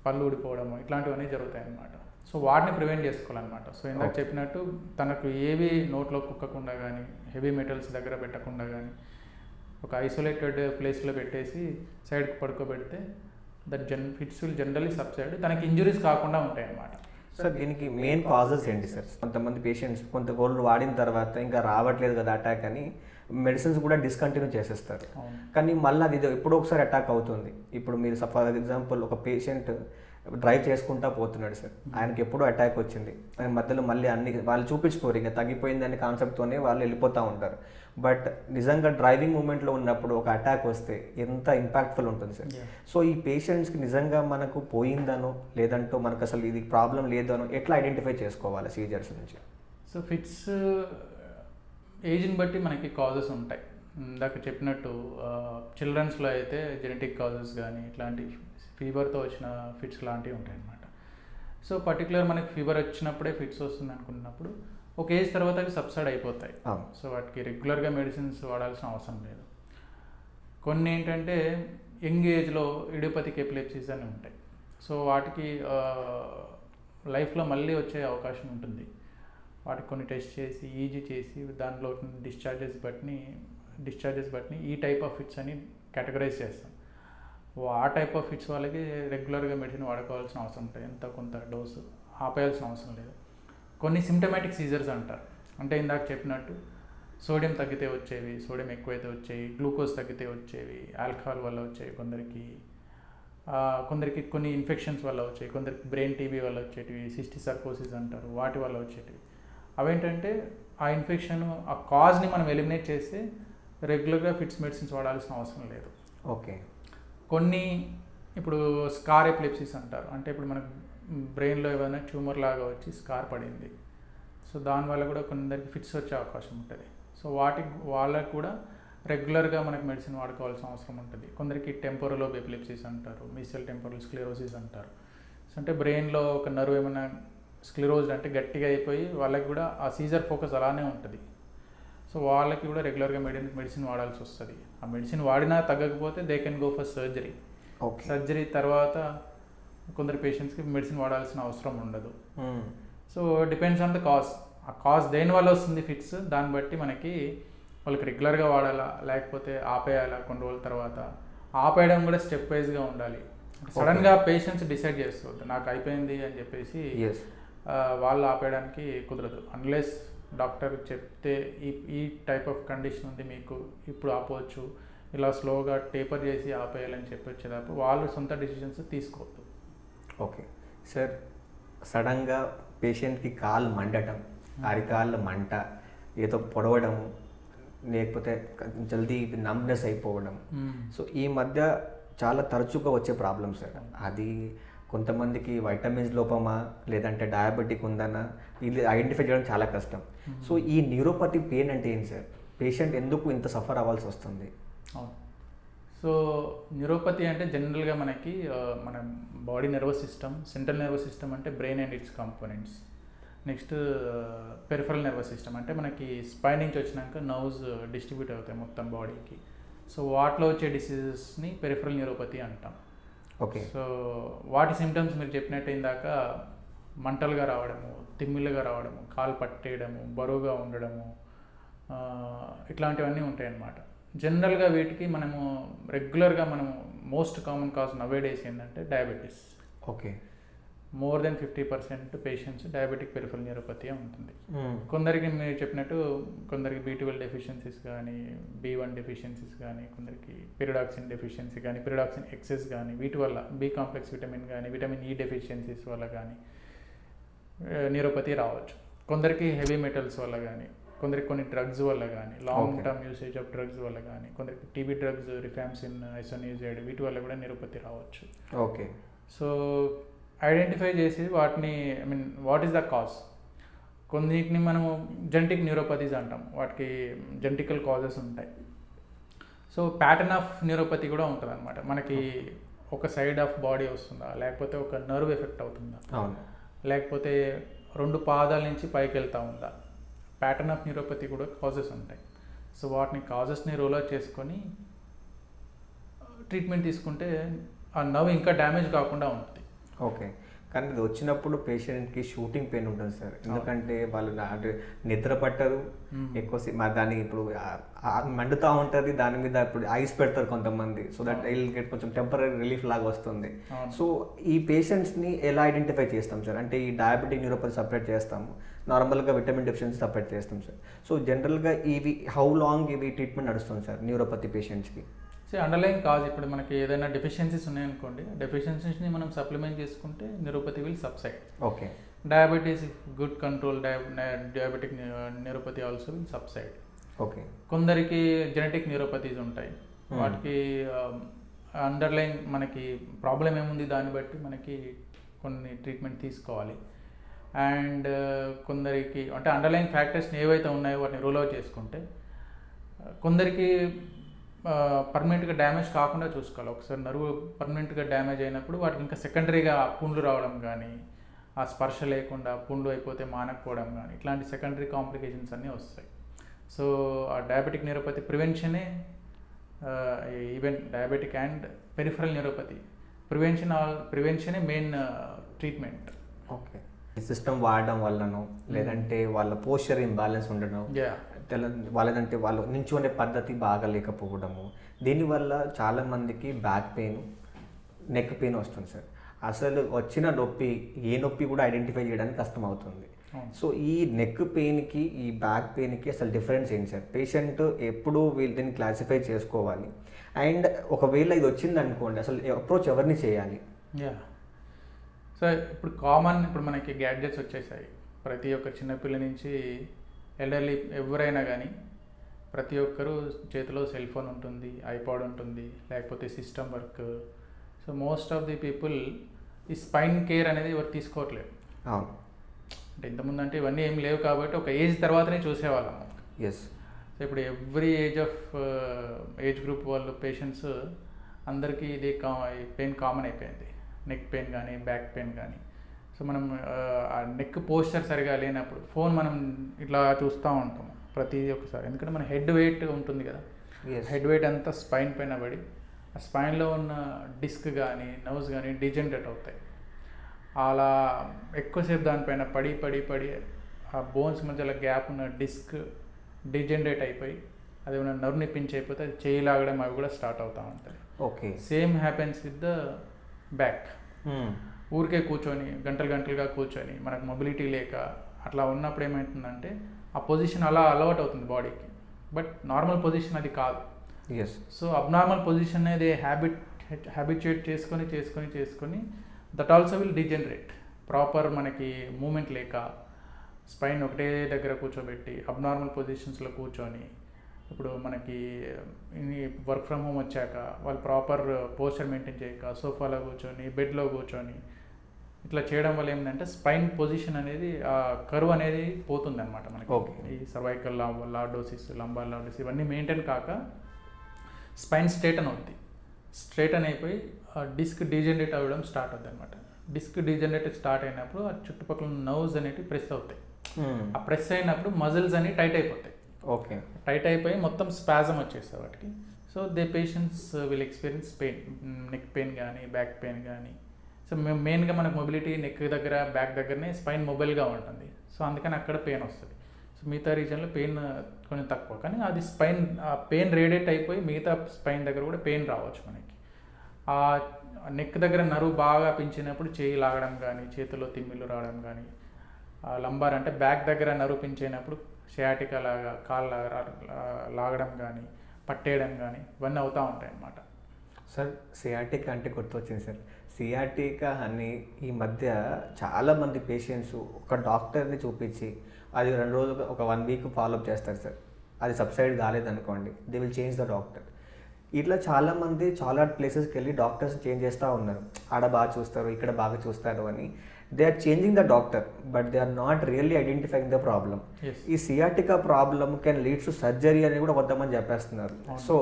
పళ్ళు ఊడిపోవడము, ఇట్లాంటివన్నీ జరుగుతాయి అన్నమాట. సో వాటిని ప్రివెంట్ చేసుకోవాలన్నమాట. సో ఇందాక చెప్పినట్టు తనకు ఏవి నోట్లో కుక్కకుండా కానీ, హెవీ మెటల్స్ దగ్గర పెట్టకుండా కానీ, ఒక ఐసోలేటెడ్ ప్లేస్లో పెట్టేసి సైడ్కి పడుకోబెడితే that fits will generally subside, తనకి ఇంజురీస్ కాకుండా ఉంటాయి అన్నమాట. సార్ దీనికి మెయిన్ కాజెస్ ఏంటి సార్? కొంతమంది పేషెంట్స్ కొంత రోజులు వాడిన తర్వాత ఇంకా రావట్లేదు కదా అటాక్ అని మెడిసిన్స్ కూడా డిస్కంటిన్యూ చేసేస్తారు. కానీ మళ్ళీ అది ఎప్పుడో ఒకసారి అటాక్ అవుతుంది. ఇప్పుడు మీరు ఫర్ ఎగ్జాంపుల్ ఒక పేషెంట్ డ్రైవ్ చేసుకుంటా పోతున్నాడు సార్, ఆయనకి ఎప్పుడో అటాక్ వచ్చింది, ఆయన మధ్యలో మళ్ళీ అన్ని వాళ్ళు చూపించుకోరు, ఇంకా తగ్గిపోయింది అనే కాన్సెప్ట్తోనే వాళ్ళు వెళ్ళిపోతూ ఉంటారు. బట్ నిజంగా డ్రైవింగ్ మూమెంట్లో ఉన్నప్పుడు ఒక అటాక్ వస్తే ఎంత ఇంపాక్ట్ఫుల్ ఉంటుంది సార్. సో ఈ పేషెంట్స్కి నిజంగా మనకు పోయిందనో లేదంటో మనకు అసలు ఇది ప్రాబ్లం లేదనో ఎట్లా ఐడెంటిఫై చేసుకోవాలి సీజర్స్ నుంచి? సో ఫిట్స్ ఏజ్ని బట్టి మనకి కాజెస్ ఉంటాయి. ఇందాక చెప్పినట్టు చిల్డ్రన్స్లో అయితే జెనెటిక్ కాజెస్ కానీ ఇట్లాంటి ఫీవర్తో వచ్చిన ఫిట్స్ లాంటివి ఉంటాయి అన్నమాట. సో పర్టికులర్ మనకి ఫీవర్ వచ్చినప్పుడే ఫిట్స్ వస్తుంది అనుకున్నప్పుడు ఒక ఏజ్ తర్వాత అవి సబ్సైడ్ అయిపోతాయి. సో వాటికి రెగ్యులర్గా మెడిసిన్స్ వాడాల్సిన అవసరం లేదు. కొన్ని ఏంటంటే యంగ్ ఏజ్లో ఇడియోపతిక్ ఎపిలెప్సీస్ అని ఉంటాయి. సో వాటికి లైఫ్లో మళ్ళీ వచ్చే అవకాశం ఉంటుంది. వాటికి కొన్ని టెస్ట్ చేసి ఈజీ చేసి దానిలో డిశ్చార్జెస్ బట్టి ఈ టైప్ ఆఫ్ ఫిట్స్ అని కేటగరైజ్ చేస్తాం. ఆ టైప్ ఆఫ్ ఫిట్స్ వాళ్ళకి రెగ్యులర్గా మెడిసిన్ వాడుకోవాల్సిన అవసరం ఉంటుంది. ఎంత కొంత డోసు ఆపేయాల్సిన అవసరం లేదు. కొన్ని సిమ్టమాటిక్ సీజర్స్ అంటారు. అంటే ఇందాక చెప్పినట్టు సోడియం తగ్గితే వచ్చేవి, సోడియం ఎక్కువైతే వచ్చేవి, గ్లూకోజ్ తగ్గితే వచ్చేవి, ఆల్కహాల్ వల్ల వచ్చేవి, కొందరికి కొన్ని ఇన్ఫెక్షన్స్ వల్ల వచ్చేవి, కొందరికి బ్రెయిన్ టీబీ వల్ల వచ్చేటివి, సిస్టిసర్కోసిస్ అంటారు, వాటి వల్ల వచ్చేటివి. అవేంటంటే ఆ ఇన్ఫెక్షన్ ఆ కాజ్ని మనం ఎలిమినేట్ చేస్తే రెగ్యులర్గా ఫిట్స్ మెడిసిన్స్ వాడాల్సిన అవసరం లేదు. ఓకే. కొన్ని ఇప్పుడు స్కార్ ఎపిలెప్సీస్ అంటారు. అంటే ఇప్పుడు మనకు బ్రెయిన్లో ఏమైనా ట్యూమర్ లాగా వచ్చి స్కార్ పడింది, సో దానివల్ల కూడా కొందరికి ఫిట్స్ వచ్చే అవకాశం ఉంటుంది. సో వాళ్ళకి కూడా రెగ్యులర్గా మనకి మెడిసిన్ వాడుకోవాల్సిన అవసరం ఉంటుంది. కొందరికి టెంపోరల్ లోబ్ ఎపిలెప్సీస్ అంటారు, మీసియల్ టెంపోరల్ స్క్లెరోసిస్ అంటారు. సో అంటే బ్రెయిన్లో ఒక నర్వ్ ఏమైనా స్క్లెరోజ్డ్ అంటే గట్టిగా అయిపోయి వాళ్ళకి కూడా ఆ సీజర్ ఫోకస్ అలానే ఉంటుంది. సో వాళ్ళకి కూడా రెగ్యులర్గా మెడిసిన్ వాడాల్సి వస్తుంది. ఆ మెడిసిన్ వాడినా తగ్గకపోతే they can go for surgery. Surgery తర్వాత కొందరు పేషెంట్స్కి మెడిసిన్ వాడాల్సిన అవసరం ఉండదు. So depends on the cause. ఆ కాజ్ దేనివల్ల వస్తుంది ఫిట్స్, దాన్ని బట్టి మనకి వాళ్ళకి రెగ్యులర్గా వాడాలా లేకపోతే ఆపేయాలా కొన్ని రోజుల తర్వాత. ఆపేయడం కూడా స్టెప్ వైజ్గా ఉండాలి. సడన్గా పేషెంట్స్ డిసైడ్ చేసుకోవద్దు నాకు అయిపోయింది అని చెప్పేసి వాళ్ళు ఆపేయడానికి కుదరదు. అన్లెస్ డాక్టర్ చెప్తే ఈ టైప్ ఆఫ్ కండిషన్ ఉంది మీకు, ఇప్పుడు ఆపవచ్చు, ఇలా స్లోగా టేపర్ చేసి ఆపేయాలని చెప్పి వచ్చేటప్పుడు వాళ్ళు సొంత డిసిషన్స్ తీసుకోవద్దు. ఓకే సార్, సడన్గా పేషెంట్కి కాళ్ళు మండటం, అరికాళ్ళు మంట, ఏదో పొడవడం, లేకపోతే జల్దీ నమ్నెస్ అయిపోవడం, సో ఈ మధ్య చాలా తరచుగా వచ్చే ప్రాబ్లమ్ సార్. అది కొంతమందికి వైటమిన్స్ లోపమా లేదంటే డయాబెటిక్ ఉందనా ఇది ఐడెంటిఫై చేయడం చాలా కష్టం. సో ఈ న్యూరోపతి పెయిన్ అంటే ఏంటి సార్? పేషెంట్ ఎందుకు ఇంత సఫర్ అవ్వాల్సి వస్తుంది? అవును, సో న్యూరోపతి అంటే జనరల్గా మనకి మన body nervous system, central nervous system అంటే brain and its components, next peripheral nervous system అంటే మనకి స్పైన్ నుంచి వచ్చినాక నర్వ్స్ డిస్ట్రిబ్యూట్ అవుతాయి మొత్తం బాడీకి. సో వాటిలో వచ్చే డిసీజెస్ని పెరిఫరల్ న్యూరోపతి అంటాం. ఓకే, సో వాటి సిమ్టమ్స్ మీరు చెప్పినట్టు ఇందాక మంటలుగా రావడము, తిమ్మిళ్ళుగా రావడము, కాలు పట్టేయడము, బరువుగా ఉండడము, ఇట్లాంటివన్నీ ఉంటాయన్నమాట. జనరల్గా వీటికి మనము రెగ్యులర్గా మనము మోస్ట్ కామన్ కాజ్ నవేడేస్ ఏంటంటే diabetes. Okay, more than 50% patients diabetic peripheral neuropathy ఉంటుంది. కొందరికి మీరు చెప్పినట్టు కొందరికి B12 డెఫిషియన్సీస్ కానీ, B1 డెఫిషియన్సీస్ కానీ, కొందరికి పిరిడాక్సిన్ డెఫిషియన్సీ కానీ, పిరిడాక్సిన్ ఎక్సెస్ కానీ, వీటి వల్ల B కాంప్లెక్స్ విటమిన్ కానీ, విటమిన్ E డెఫిషియన్సీస్ వల్ల కానీ న్యూరోపతి రావచ్చు. కొందరికి హెవీ మెటల్స్ వల్ల కానీ, కొందరికి కొన్ని డ్రగ్స్ వల్ల కానీ, long term usage of drugs వల్ల కానీ, కొందరికి టీబీ డ్రగ్స్, రిఫాంసిన్, ఐసోనియాజైడ్, వీటి వల్ల కూడా న్యూరోపతి రావచ్చు. ఓకే, సో ఐడెంటిఫై చేసి వాటిని వాట్ ఈస్ ద కాజ్. కొన్నిటిని మనము జెనెటిక్ న్యూరోపతీస్ అంటాం, వాటికి జెనెటికల్ కాజెస్ ఉంటాయి. సో ప్యాటర్న్ ఆఫ్ న్యూరోపతి కూడా ఉంటుంది అనమాట. మనకి ఒక సైడ్ ఆఫ్ బాడీ వస్తుందా, లేకపోతే ఒక నర్వ్ ఎఫెక్ట్ అవుతుందా, లేకపోతే 2 పాదాల నుంచి పైకి వెళ్తూ ఉందా, ప్యాటర్న్ ఆఫ్ న్యూరోపతి కూడా కాజెస్ ఉంటాయి. సో వాటిని కాజెస్ని రోల్ అవుట్ చేసుకొని ట్రీట్మెంట్ తీసుకుంటే ఆ నర్వ్ ఇంకా డ్యామేజ్ కాకుండా ఉంటుంది. ఓకే, కానీ ఇది వచ్చినప్పుడు పేషెంట్కి షూటింగ్ పెయిన్ ఉంటుంది సార్. ఎందుకంటే వాళ్ళు అంటే నిద్ర పట్టరు ఎక్కువ, దాన్ని ఇప్పుడు మండుతూ ఉంటుంది, దాని మీద ఇప్పుడు ఐస్ పెడతారు కొంతమంది, సో దట్ విల్ గెట్ కొంచెం టెంపరీ రిలీఫ్ లాగా వస్తుంది. సో ఈ పేషెంట్స్ని ఎలా ఐడెంటిఫై చేస్తాం సార్? అంటే ఈ డయాబెటిక్ న్యూరోపతి సపరేట్ చేస్తాము, నార్మల్గా విటమిన్ డెఫిషియన్సీ సపరేట్ చేస్తాం సార్. సో జనరల్గా ఇవి హౌ లాంగ్ ఇవి ట్రీట్మెంట్ నడుస్తుంది సార్ న్యూరోపతి పేషెంట్స్కి? సో అండర్లైన్ కాజ్ ఇప్పుడు మనకి ఏదైనా డెఫిషియన్సీస్ ఉన్నాయనుకోండి, డెఫిషియన్సీస్ని మనం సప్లిమెంట్ చేసుకుంటే neuropathy will subside. Okay, diabetes good control, diabetic neuropathy also will subside. Okay, కొందరికి జెనెటిక్ న్యూరోపతీస్ ఉంటాయి, వాటికి అండర్లైన్ మనకి ప్రాబ్లం ఏముంది దాన్ని బట్టి మనకి కొన్ని ట్రీట్మెంట్ తీసుకోవాలి. అండ్ కొందరికి అంటే అండర్లైన్ ఫ్యాక్టర్స్ని ఏవైతే ఉన్నాయో వాటిని రూల్ అవుట్ చేసుకుంటే, కొందరికి పర్మనెంట్గా డ్యామేజ్ కాకుండా చూసుకోవాలి. ఒకసారి నరువు పర్మనెంట్గా డ్యామేజ్ అయినప్పుడు వాటికి ఇంకా సెకండరీగా పుండ్లు రావడం కానీ, ఆ స్పర్శ లేకుండా పుండ్లు అయిపోతే మానకపోవడం కానీ, ఇట్లాంటి సెకండరీ కాంప్లికేషన్స్ అన్నీ వస్తాయి. సో ఆ diabetic neuropathy even diabetic and peripheral neuropathy ప్రివెన్షనే మెయిన్ ట్రీట్మెంట్. ఓకే, సిస్టమ్ వాడడం వల్లనో లేదంటే వాళ్ళ పోస్చర్ ఇంబ్యాలెన్స్ ఉండడం, వాళ్ళదంటే వాళ్ళు నించునే పద్ధతి బాగా లేకపోవడము, దీనివల్ల చాలామందికి బ్యాక్ పెయిన్, నెక్ పెయిన్ వస్తుంది సార్. అసలు వచ్చిన నొప్పి ఏ నొప్పి కూడా ఐడెంటిఫై చేయడానికి కష్టం అవుతుంది. సో ఈ నెక్ పెయిన్కి ఈ బ్యాక్ పెయిన్కి అసలు డిఫరెన్స్ ఏంటి సార్? పేషెంట్ ఎప్పుడు దీన్ని క్లాసిఫై చేసుకోవాలి? అండ్ ఒకవేళ ఇది వచ్చింది అనుకోండి, అసలు అప్రోచ్ ఎవరిని చేయాలి? సో ఇప్పుడు మనకి గ్యాడ్జెట్స్ వచ్చేసాయి. ప్రతి ఒక్క చిన్నపిల్ల నుంచి ఎల్డర్లీ ఎవరైనా కానీ ప్రతి ఒక్కరూ చేతిలో సెల్ ఫోన్ ఉంటుంది, ఐపాడ్ ఉంటుంది, లేకపోతే system work. So most of the people ఈ స్పైన్ కేర్ అనేది ఎవరు తీసుకోవట్లేదు. అంటే ఇంతకుముందు అంటే ఇవన్నీ ఏం లేవు కాబట్టి ఒక ఏజ్ తర్వాతనే చూసేవాళ్ళము. సో ఇప్పుడు ఎవ్రీ ఏజ్ గ్రూప్ వాళ్ళు పేషెంట్స్ అందరికీ ఇది పెయిన్ కామన్ అయిపోయింది. నెక్ పెయిన్ కానీ, బ్యాక్ పెయిన్ కానీ. సో మనం ఆ నెక్ పోస్చర్ సరిగా లేనప్పుడు ఫోన్ మనం ఇట్లా చూస్తూ ఉంటాము ప్రతి ఒక్కసారి, ఎందుకంటే మన హెడ్ వెయిట్ ఉంటుంది కదా, హెడ్ వెయిట్ అంతా స్పైన్ పైన పడి ఆ స్పైన్లో ఉన్న డిస్క్ కానీ నర్వ్స్ కానీ డిజనరేట్ అవుతాయి. అలా ఎక్కువసేపు దానిపైన పడి పడి పడి ఆ బోన్స్ మధ్యలో గ్యాప్ ఉన్న డిస్క్ డిజనరేట్ అయిపోయి అది ఏమైనా నర్వ్ని పించ్ అయిపోతే అది చేయి లాగడం అవి కూడా స్టార్ట్ అవుతూ ఉంటాయి. Okay, same happens with the back. ఊరికే కూర్చొని గంటలుగా కూర్చొని మనకు మొబిలిటీ లేక అట్లా ఉన్నప్పుడు ఏమవుతుందంటే ఆ పొజిషన్ అలా అలవాటు అవుతుంది బాడీకి. బట్ నార్మల్ పొజిషన్ అది కాదు. సో అబ్నార్మల్ పొజిషన్ అనేది హ్యాబిచ్యుయేట్ చేసుకొని that also will degenerate. Proper మనకి మూమెంట్ లేక స్పైన్ ఒకటే దగ్గర కూర్చోబెట్టి అబ్నార్మల్ పొజిషన్స్లో కూర్చొని, ఇప్పుడు మనకి వర్క్ ఫ్రమ్ హోమ్ వచ్చాక వాళ్ళు ప్రాపర్ పోస్చర్ మెయింటైన్ చేయక సోఫాలో కూర్చొని బెడ్లో కూర్చొని ఇట్లా చేయడం వల్ల ఏంటంటే స్పైన్ పొజిషన్ అనేది ఆ కర్వ్ అనేది పోతుంది అనమాట మనకి. ఈ సర్వైకల్ లార్డోసిస్, లంబార్ లార్డోసిస్ ఇవన్నీ మెయింటైన్ కాక స్పైన్ స్ట్రేటన్ అవుతుంది. స్ట్రేటన్ అయిపోయి డిస్క్ డీజనరేట్ అవ్వడం స్టార్ట్ అవుతుంది అనమాట. డిస్క్ డీజనరేట్ స్టార్ట్ అయినప్పుడు ఆ చుట్టుపక్కల నర్వ్స్ అనేవి ప్రెస్ అవుతాయి. ఆ ప్రెస్ అయినప్పుడు మజిల్స్ అనేవి టైట్ అయిపోతాయి. టైట్ అయిపోయి మొత్తం స్పాజం వచ్చేస్తాయి వాటికి. So they patients will experience pain, neck pain కానీ బ్యాక్ పెయిన్ కానీ. సో మేము మెయిన్గా మనకు మొబిలిటీ నెక్ దగ్గర బ్యాక్ దగ్గరనే స్పైన్ మొబైల్గా ఉంటుంది. సో అందుకని అక్కడ పెయిన్ వస్తుంది. సో మిగతా రీజన్లో పెయిన్ కొంచెం తక్కువ, కానీ అది స్పైన్ పెయిన్ రేడియేట్ అయిపోయి మిగతా స్పైన్ దగ్గర కూడా పెయిన్ రావచ్చు మనకి. ఆ నెక్ దగ్గర నరువు బాగా పెంచినప్పుడు చేయి లాగడం కానీ, చేతిలో తిమ్మిళ్ళు రావడం కానీ, లంబార్ అంటే బ్యాక్ దగ్గర నరువు పెంచినప్పుడు షయాటికా లాగా కాళ్ళు లాగడం కానీ, పట్టేయడం కానీ ఇవన్నీ అవుతూ ఉంటాయి అన్నమాట. సార్ సియాటికా అంటే గుర్తొచ్చింది సార్. సియాటికా అని ఈ మధ్య చాలామంది పేషెంట్స్ ఒక డాక్టర్ని చూపించి అది 2 రోజులు ఒక 1 వీక్ ఫాలోఅప్ చేస్తారు సార్. అది సబ్సైడ్ కాలేదనుకోండి, they will change the doctor. ఇట్లా చాలామంది చాలా ప్లేసెస్కి వెళ్ళి డాక్టర్స్ చేంజ్ చేస్తూ ఉన్నారు. ఆడ బాగా చూస్తారు, ఇక్కడ బాగా చూస్తారు అని. They are changing the doctor, but they are not really identifying the problem. ఈ sciatica problem can leads to surgery అని కూడా కొంతమంది చెప్పేస్తున్నారు. సో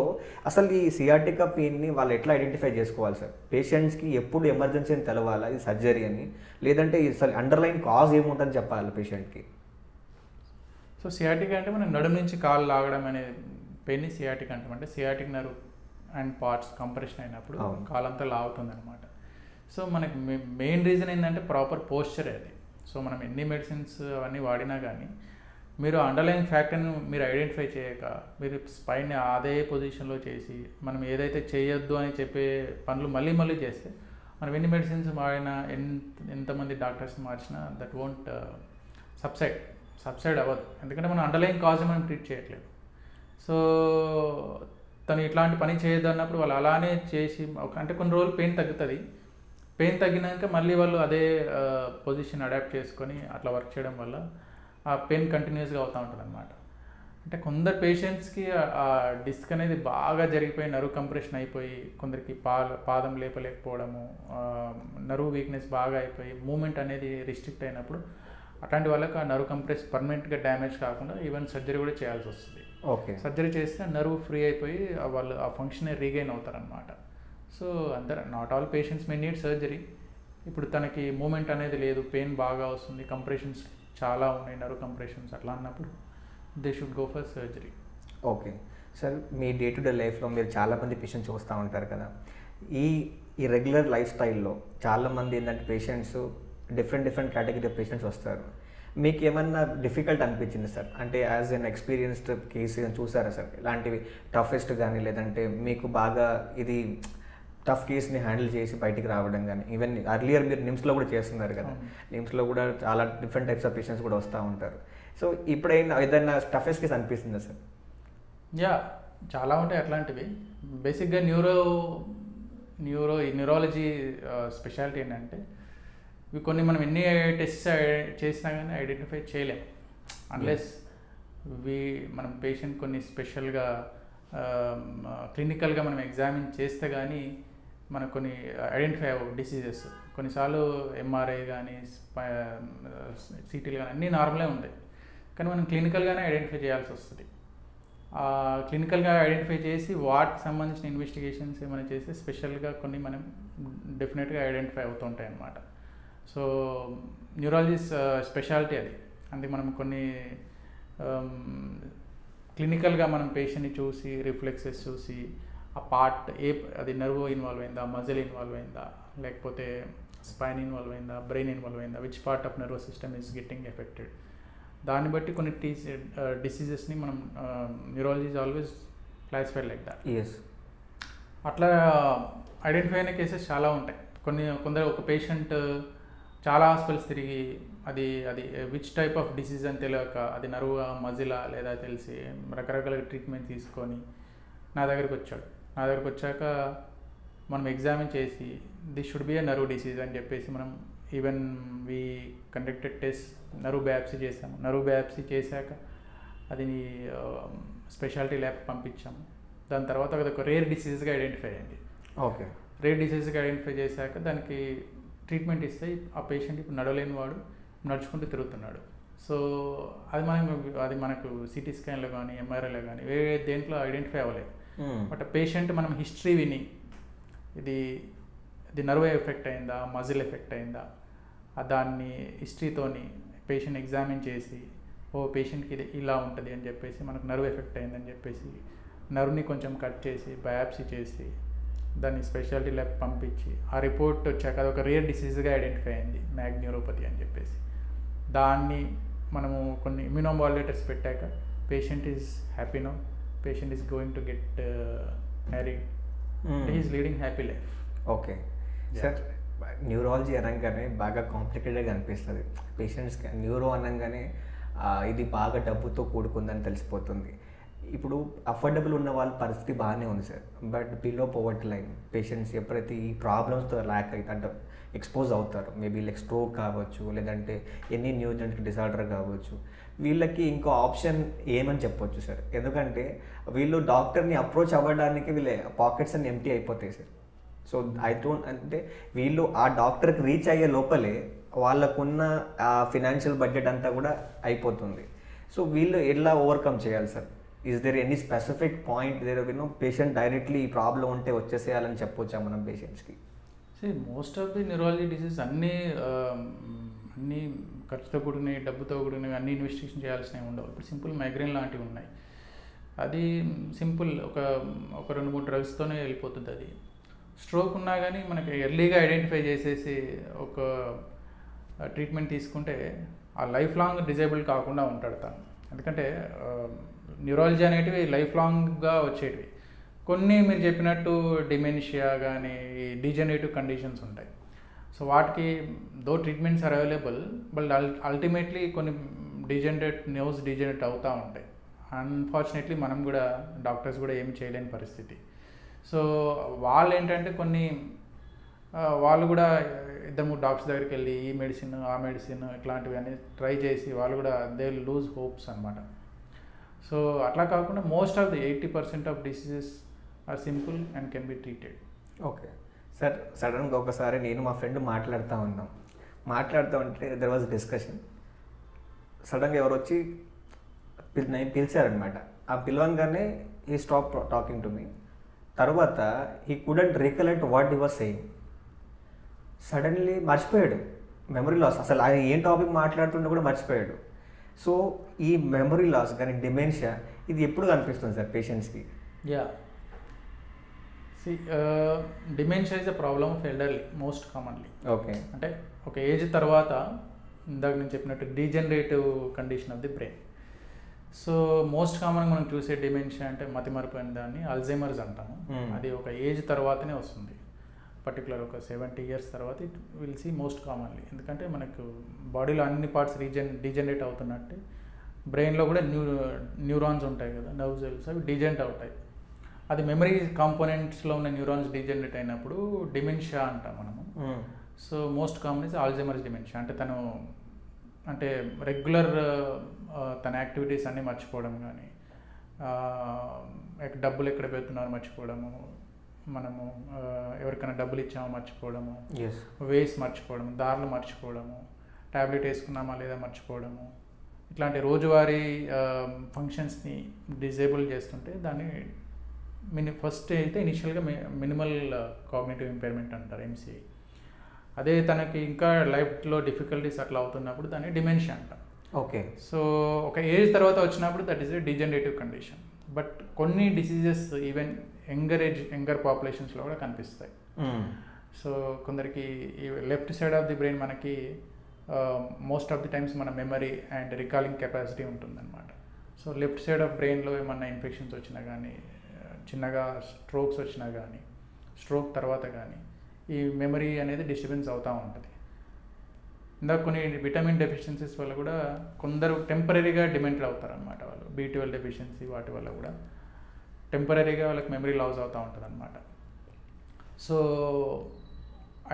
అసలు ఈ సియాటికా పెయిన్ని వాళ్ళు ఎట్లా ఐడెంటిఫై చేసుకోవాలి సార్? పేషెంట్స్కి ఎప్పుడు ఎమర్జెన్సీ అని తెలవాలా ఇది సర్జరీ అని, లేదంటే అసలు అండర్లైన్ కాజ్ ఏముంటుందని చెప్పాలి పేషెంట్కి? సో సియాటికా అంటే మనం నడుము నుంచి కాళ్ళు లాగడం అనే పెయిన్ని సియాటికా అంటాం. అంటే sciatic nerve and parts compression అయినప్పుడు కాలంతా లాగుతుంది అనమాట. సో మనకి మెయిన్ రీజన్ ఏంటంటే ప్రాపర్ పోస్చరే అది. సో మనం ఎన్ని మెడిసిన్స్ అవన్నీ వాడినా కానీ మీరు అండర్లైన్ ఫ్యాక్టర్ని మీరు ఐడెంటిఫై చేయక మీరు స్పైన్ని అదే పొజిషన్లో చేసి మనం ఏదైతే చేయొద్దు అని చెప్పే పనులు మళ్ళీ చేస్తే మనం ఎన్ని మెడిసిన్స్ వాడినా ఎంతమంది డాక్టర్స్ని మార్చినా దట్ వోంట్ సబ్సైడ్ అవ్వదు. ఎందుకంటే మనం అండర్లైన్ కాజ్ మనం ట్రీట్ చేయట్లేదు. సో తను ఇట్లాంటి పని చేయొద్దు అన్నప్పుడు వాళ్ళు అలానే చేసి అంటే కొన్ని రోజులు పెయిన్ తగ్గుతుంది. పెయిన్ తగ్గినాక మళ్ళీ వాళ్ళు అదే పొజిషన్ అడాప్ట్ చేసుకొని అట్లా వర్క్ చేయడం వల్ల ఆ పెయిన్ కంటిన్యూస్గా అవుతూ ఉంటుంది అనమాట. అంటే కొందరు పేషెంట్స్కి ఆ డిస్క్ అనేది బాగా జరిగిపోయి నరువు కంప్రెషన్ అయిపోయి, కొందరికి పాదం లేపలేకపోవడము, నరువు వీక్నెస్ బాగా అయిపోయి మూమెంట్ అనేది రిస్ట్రిక్ట్ అయినప్పుడు అట్లాంటి వాళ్ళకి ఆ నరువు కంప్రెస్ పర్మనెంట్గా డ్యామేజ్ కాకుండా ఈవెన్ సర్జరీ కూడా చేయాల్సి వస్తుంది. సర్జరీ చేస్తే నరువు ఫ్రీ అయిపోయి వాళ్ళు ఆ ఫంక్షన్ రీగైన్ అవుతారనమాట. సో అందరూ not all patients may need surgery. ఇప్పుడు తనకి మూమెంట్ అనేది లేదు, పెయిన్ బాగా వస్తుంది, కంప్రెషన్స్ చాలా ఉన్నాయి, నర్వ్ కంప్రెషన్స్ అట్లా అన్నప్పుడు they should go for surgery. Okay sir, me day to day లైఫ్లో మీరు చాలామంది పేషెంట్స్ చూస్తూ ఉంటారు కదా. ఈ రెగ్యులర్ లైఫ్ స్టైల్లో చాలామంది ఏంటంటే పేషెంట్స్ డిఫరెంట్ కేటగిరీ పేషెంట్స్ వస్తారు. మీకు ఏమన్నా డిఫికల్ట్ అనిపించింది సార్? అంటే యాజ్ ఎన్ ఎక్స్పీరియన్స్డ్ కేసు చూసారా సార్ ఇలాంటివి టఫెస్ట్ కానీ, లేదంటే మీకు బాగా ఇది టఫ్ కేస్ని హ్యాండిల్ చేసి బయటికి రావడం కానీ? ఈవెన్ అర్లియర్ మీరు నిమ్స్లో కూడా చేస్తున్నారు కదా, నిమ్స్లో కూడా చాలా డిఫరెంట్ టైప్స్ ఆఫ్ పేషెంట్స్ కూడా వస్తూ ఉంటారు. సో ఇప్పుడైనా ఏదైనా టఫెస్ట్ కేస్ అనిపిస్తుందా సార్? యా, చాలా ఉంటాయి అట్లాంటివి. బేసిక్గా న్యూరాలజీ స్పెషాలిటీ ఏంటంటే ఇవి కొన్ని మనం ఎన్ని టెస్ట్స్ చేసినా కానీ ఐడెంటిఫై చేయలేం అన్లెస్ మనం పేషెంట్ కొన్ని స్పెషల్గా క్లినికల్గా మనం ఎగ్జామిన్ చేస్తే కానీ మనకు కొన్ని ఐడెంటిఫై అవ్వవు డిసీజెస్. కొన్నిసార్లు ఎంఆర్ఐ కానీ సిటీలు కానీ అన్నీ నార్మలే ఉంటాయి, కానీ మనం క్లినికల్గానే ఐడెంటిఫై చేయాల్సి వస్తుంది. క్లినికల్గా ఐడెంటిఫై చేసి వాటికి సంబంధించిన ఇన్వెస్టిగేషన్స్ ఏమైనా చేస్తే స్పెషల్గా కొన్ని మనం డెఫినెట్గా ఐడెంటిఫై అవుతుంటాయి అన్నమాట. సో న్యూరాలజీ స్పెషాలిటీ అది. అందుకే మనం కొన్ని క్లినికల్గా మనం పేషెంట్ని చూసి రిఫ్లెక్సెస్ చూసి ఆ పార్ట్ అది నర్వ్ ఇన్వాల్వ్ అయిందా, మజిల్ ఇన్వాల్వ్ అయిందా, లేకపోతే స్పైన్ ఇన్వాల్వ్ అయిందా, బ్రెయిన్ ఇన్వాల్వ్ అయిందా, which part of nervous system is getting affected, దాన్ని బట్టి కొన్ని డిసీజెస్ని మనం neurology is always classified like that. అట్లా ఐడెంటిఫై అయిన కేసెస్ చాలా ఉంటాయి. కొందరు ఒక పేషెంట్ చాలా హాస్పిటల్స్ తిరిగి అది అది విచ్ టైప్ ఆఫ్ డిసీజ్ అని తెలియక అది నరువా మజిలా లేదా తెలిసి రకరకాల ట్రీట్మెంట్ తీసుకొని నా దగ్గరికి వచ్చాక మనం ఎగ్జామిన్ చేసి this should be A nerve disease అని చెప్పేసి మనం even we conducted test nerve biopsy చేసాము. నర్వ్ బయాప్సీ చేశాక అది స్పెషాలిటీ ల్యాబ్ పంపించాము. దాని తర్వాత అది ఒక రేర్ డిసీజ్గా ఐడెంటిఫై అయింది. ఓకే, రేర్ డిసీజ్గా ఐడెంటిఫై చేశాక దానికి ట్రీట్మెంట్ ఇస్తే ఆ పేషెంట్ ఇప్పుడు నడవలేని వాడు నడుచుకుంటూ తిరుగుతున్నాడు. సో అది మనకు సిటీ స్కాన్లో కానీ ఎంఆర్ఐలో కానీ వేరే దేంట్లో ఐడెంటిఫై అవ్వలేదు. బట్ పేషెంట్ మనం హిస్టరీ విని ఇది నర్వ్ ఎఫెక్ట్ అయిందా, మజిల్ ఎఫెక్ట్ అయిందా, దాన్ని హిస్టరీతోని పేషెంట్ ఎగ్జామిన్ చేసి పేషెంట్కి ఇది ఇలా ఉంటుంది అని చెప్పేసి మనకు నర్వ్ ఎఫెక్ట్ అయిందని చెప్పేసి నర్వ్ని కొంచెం కట్ చేసి బయాప్సీ చేసి దాన్ని స్పెషాలిటీ ల్యాబ్ పంపించి ఆ రిపోర్ట్ వచ్చాక అది ఒక రేర్ డిసీజ్గా ఐడెంటిఫై అయింది, మ్యాగ్న్యూరోపతి అని చెప్పేసి. దాన్ని మనము కొన్ని ఇమ్యూనోమాడ్యులేటర్స్ పెట్టాక patient is happy now, patient is going to get married, is leading happy life. Okay sir, neurology అనగానే బాగా కాంప్లికేటెడ్గా అనిపిస్తుంది పేషెంట్స్కి. న్యూరో అనగానే ఇది బాగా డబ్బుతో కూడుకుందని తెలిసిపోతుంది. ఇప్పుడు అఫోర్డబుల్ ఉన్న వాళ్ళ పరిస్థితి బాగానే ఉంది sir, but below poverty line patients ఎప్పుడైతే ఈ ప్రాబ్లమ్స్తో ల్యాక్ అయితే అంటే ఎక్స్పోజ్ అవుతారు, మేబీ లైక్ స్ట్రోక్ కావచ్చు, లేదంటే ఎనీ న్యూరోజెనిక్ డిసార్డర్ కావచ్చు, వీళ్ళకి ఇంకో ఆప్షన్ ఏమని చెప్పొచ్చు సార్? ఎందుకంటే వీళ్ళు డాక్టర్ని అప్రోచ్ అవ్వడానికి వీళ్ళ పాకెట్స్ అన్ని ఎంటీ అయిపోతాయి సార్. సో అంటే వీళ్ళు ఆ డాక్టర్కి రీచ్ అయ్యే లోపలే వాళ్ళకున్న ఫినాన్షియల్ బడ్జెట్ అంతా కూడా అయిపోతుంది. సో వీళ్ళు ఎలా ఓవర్కమ్ చేయాలి sir? Is there any specific point their patient directly ఈ ప్రాబ్లం ఉంటే వచ్చేసేయాలని చెప్పొచ్చా మనం పేషెంట్స్కి? Most of the neurology disease అన్నీ ఖర్చుతో కూడినవి, డబ్బుతో కూడినవి, అన్ని ఇన్వెస్టిగేషన్ చేయాల్సినవి ఉండవు. ఇప్పుడు సింపుల్ మైగ్రేన్ లాంటివి ఉన్నాయి, అది సింపుల్ ఒక 2-3 డ్రగ్స్తోనే వెళ్ళిపోతుంది. అది స్ట్రోక్ ఉన్నా కానీ మనకి ఎర్లీగా ఐడెంటిఫై చేసేసి ఒక ట్రీట్మెంట్ తీసుకుంటే ఆ లైఫ్ లాంగ్ డిజేబుల్ కాకుండా ఉంటాడు తను. ఎందుకంటే న్యూరాలజీ అనేటివి లైఫ్ లాంగ్గా వచ్చేటివి. కొన్ని మీరు చెప్పినట్టు డిమెన్షియా కానీ డీజనరేటివ్ కండిషన్స్ ఉంటాయి. సో వాటికి though treatments are available, but ultimately కొన్ని నర్వ్స్ డీజనరేట్ అవుతూ ఉంటాయి. అన్ఫార్చునేట్లీ మనం కూడా డాక్టర్స్ కూడా ఏమి చేయలేని పరిస్థితి. సో వాళ్ళు ఏంటంటే వాళ్ళు కూడా 2-3 డాక్టర్స్ దగ్గరికి వెళ్ళి ఈ మెడిసిన్ ఆ మెడిసిన్ ఇట్లాంటివి అన్నీ ట్రై చేసి వాళ్ళు కూడా దే లూజ్ హోప్స్ అనమాట. సో అట్లా కాకుండా most of the 80% of diseases are simple and can be treated. Okay sir, సడన్గా ఒకసారి నేను మా ఫ్రెండ్ మాట్లాడుతూ ఉంటే దెర్ వాజ్ డిస్కషన్. సడన్గా ఎవరు వచ్చి పిలిచారనమాట. ఆ పిలవంగానే he stop talking to me. తర్వాత he couldn't recollect what he was saying. Suddenly మర్చిపోయాడు, మెమరీ లాస్. అసలు ఆయన ఏం టాపిక్ మాట్లాడుతుంటే కూడా మర్చిపోయాడు. సో ఈ మెమరీ లాస్ కానీ డిమెన్షియా ఇది ఎప్పుడు కనిపిస్తుంది సార్ పేషెంట్స్కి? Dementia is a problem of elderly most commonly. Okay, అంటే ఒక ఏజ్ తర్వాత ఇందాక నేను చెప్పినట్టు degenerative condition of the brain. So most కామన్గా మనం చూసే డిమెన్షియా అంటే మతిమరుపు అని దాన్ని అల్జైమర్స్ అంటాము. అది ఒక ఏజ్ తర్వాతనే వస్తుంది, పర్టికులర్ ఒక 70 years తర్వాత it will see most commonly. ఎందుకంటే మనకు బాడీలో అన్ని పార్ట్స్ డీజనరేట్ అవుతున్నట్టే బ్రెయిన్లో కూడా న్యూరాన్స్ ఉంటాయి కదా, నర్వ్ సెల్స్, అవి డీజనరేట్ అవుతాయి. అది మెమరీ కాంపోనెంట్స్లో ఉన్న న్యూరాన్స్ డీజనరేట్ అయినప్పుడు డిమెన్షియా అంటాం మనము. So most common is Alzheimer's dementia. అంటే తను అంటే రెగ్యులర్ తన యాక్టివిటీస్ అన్నీ మర్చిపోవడం కానీ, డబ్బులు ఎక్కడ పెడుతున్నారో మర్చిపోవడము, మనము ఎవరికైనా డబ్బులు ఇచ్చామో మర్చిపోవడము, వేస్ మర్చిపోవడము, దారులు మర్చిపోవడము, ట్యాబ్లెట్ వేసుకున్నామా లేదా మర్చిపోవడము, ఇట్లాంటి రోజువారీ ఫంక్షన్స్ని డిజేబుల్ చేస్తుంటే దాన్ని ఫస్ట్ అయితే ఇనిషియల్గా మినిమల్ కాగ్నిటివ్ ఇంపైర్మెంట్ అంటారు, MCI. అదే తనకి ఇంకా లైఫ్లో డిఫికల్టీస్ అట్లా అవుతున్నప్పుడు దాన్ని డిమెన్షియా అంటాం. ఓకే. సో ఒక ఏజ్ తర్వాత వచ్చినప్పుడు that is a degenerative condition. But కొన్ని డిసీజెస్ ఈవెన్ యంగర్ పాపులేషన్స్లో కూడా కనిపిస్తాయి. సో కొందరికి ఈ left side of the brain మనకి మోస్ట్ ఆఫ్ ది టైమ్స్ మన మెమరీ అండ్ రికాలింగ్ కెపాసిటీ ఉంటుందన్నమాట. సో లెఫ్ట్ సైడ్ ఆఫ్ బ్రెయిన్లో ఏమన్నా ఇన్ఫెక్షన్స్ వచ్చినా కానీ, చిన్నగా స్ట్రోక్స్ వచ్చినా కానీ, స్ట్రోక్ తర్వాత కానీ ఈ మెమరీ అనేది డిస్టర్బెన్స్ అవుతూ ఉంటుంది. ఇందాక కొన్ని విటమిన్ డెఫిషియన్సీస్ వల్ల కూడా కొందరు టెంపరీగా డిమెంటెడ్ అవుతారు అనమాట. వాళ్ళు B12 డెఫిషియన్సీ వాటి వల్ల కూడా టెంపరీగా వాళ్ళకి మెమరీ లాస్ అవుతూ ఉంటుంది అనమాట. సో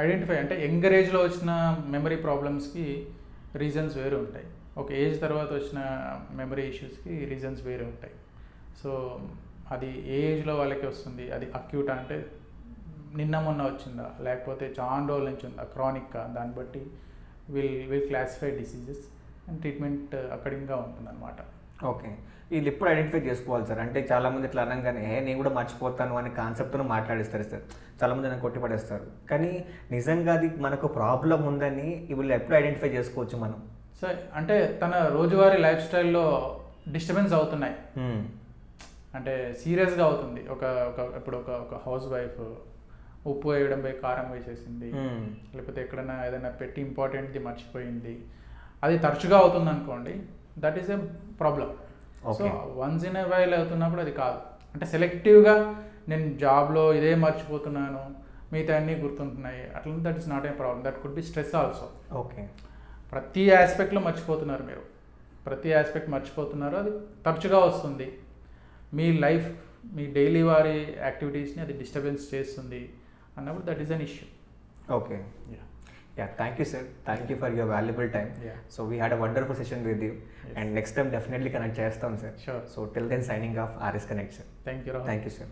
ఐడెంటిఫై అంటే యంగర్ ఏజ్లో వచ్చిన మెమరీ ప్రాబ్లమ్స్కి రీజన్స్ వేరే ఉంటాయి, ఒక ఏజ్ తర్వాత వచ్చిన మెమరీ ఇష్యూస్కి రీజన్స్ వేరే ఉంటాయి. సో అది ఏ ఏజ్లో వాళ్ళకి వస్తుంది, అది అక్యూట్ అంటే నిన్న మొన్న వచ్చిందా లేకపోతే చాలా రోజుల నుంచి ఉందా, క్రానిక్గా, దాన్ని బట్టి will classify diseases and treatment అకార్డింగ్గా ఉంటుందన్నమాట. ఓకే, వీళ్ళు ఎప్పుడు ఐడెంటిఫై చేసుకోవాలి సార్? అంటే చాలామంది ఇట్లా అనగానే నేను కూడా మర్చిపోతాను అనే కాన్సెప్ట్తో మాట్లాడిస్తారు సార్, చాలామంది నన్ను కొట్టిపడేస్తారు. కానీ నిజంగా అది మనకు ప్రాబ్లం ఉందని వీళ్ళు ఎప్పుడు ఐడెంటిఫై చేసుకోవచ్చు మనం? సార్ అంటే తన రోజువారీ లైఫ్ స్టైల్లో డిస్టర్బెన్స్ అవుతున్నాయి, అంటే సీరియస్గా అవుతుంది. ఇప్పుడు ఒక హౌస్ వైఫ్ ఉప్పు వేయడం పోయి కారం వేసేసింది, లేకపోతే ఎక్కడైనా ఏదైనా పెట్టి ఇంపార్టెంట్ది మర్చిపోయింది, అది తరచుగా అవుతుంది అనుకోండి, that is a problem. So once in a while అవుతున్నప్పుడు అది కాదు. అంటే సెలెక్టివ్గా నేను జాబ్లో ఇదే మర్చిపోతున్నాను మిగతా అన్నీ గుర్తుంటున్నాయి అట్లా, that is not a problem, that could be stress also. Okay, ప్రతి ఆస్పెక్ట్లో మర్చిపోతున్నారు మీరు, ప్రతి ఆస్పెక్ట్ మర్చిపోతున్నారు, అది తరచుగా వస్తుంది. మీ లైఫ్ మీ డైలీ వారి యాక్టివిటీస్ని అది డిస్టర్బెన్స్ చేస్తుంది అన్నప్పుడు that is an issue. Okay, thank you sir, thank you for your valuable time. So we had a wonderful session with you, and next time definitely connect chestam sir. Sure. So till then, signing off, RS Connect sir. Thank you Rahul. Thank you sir.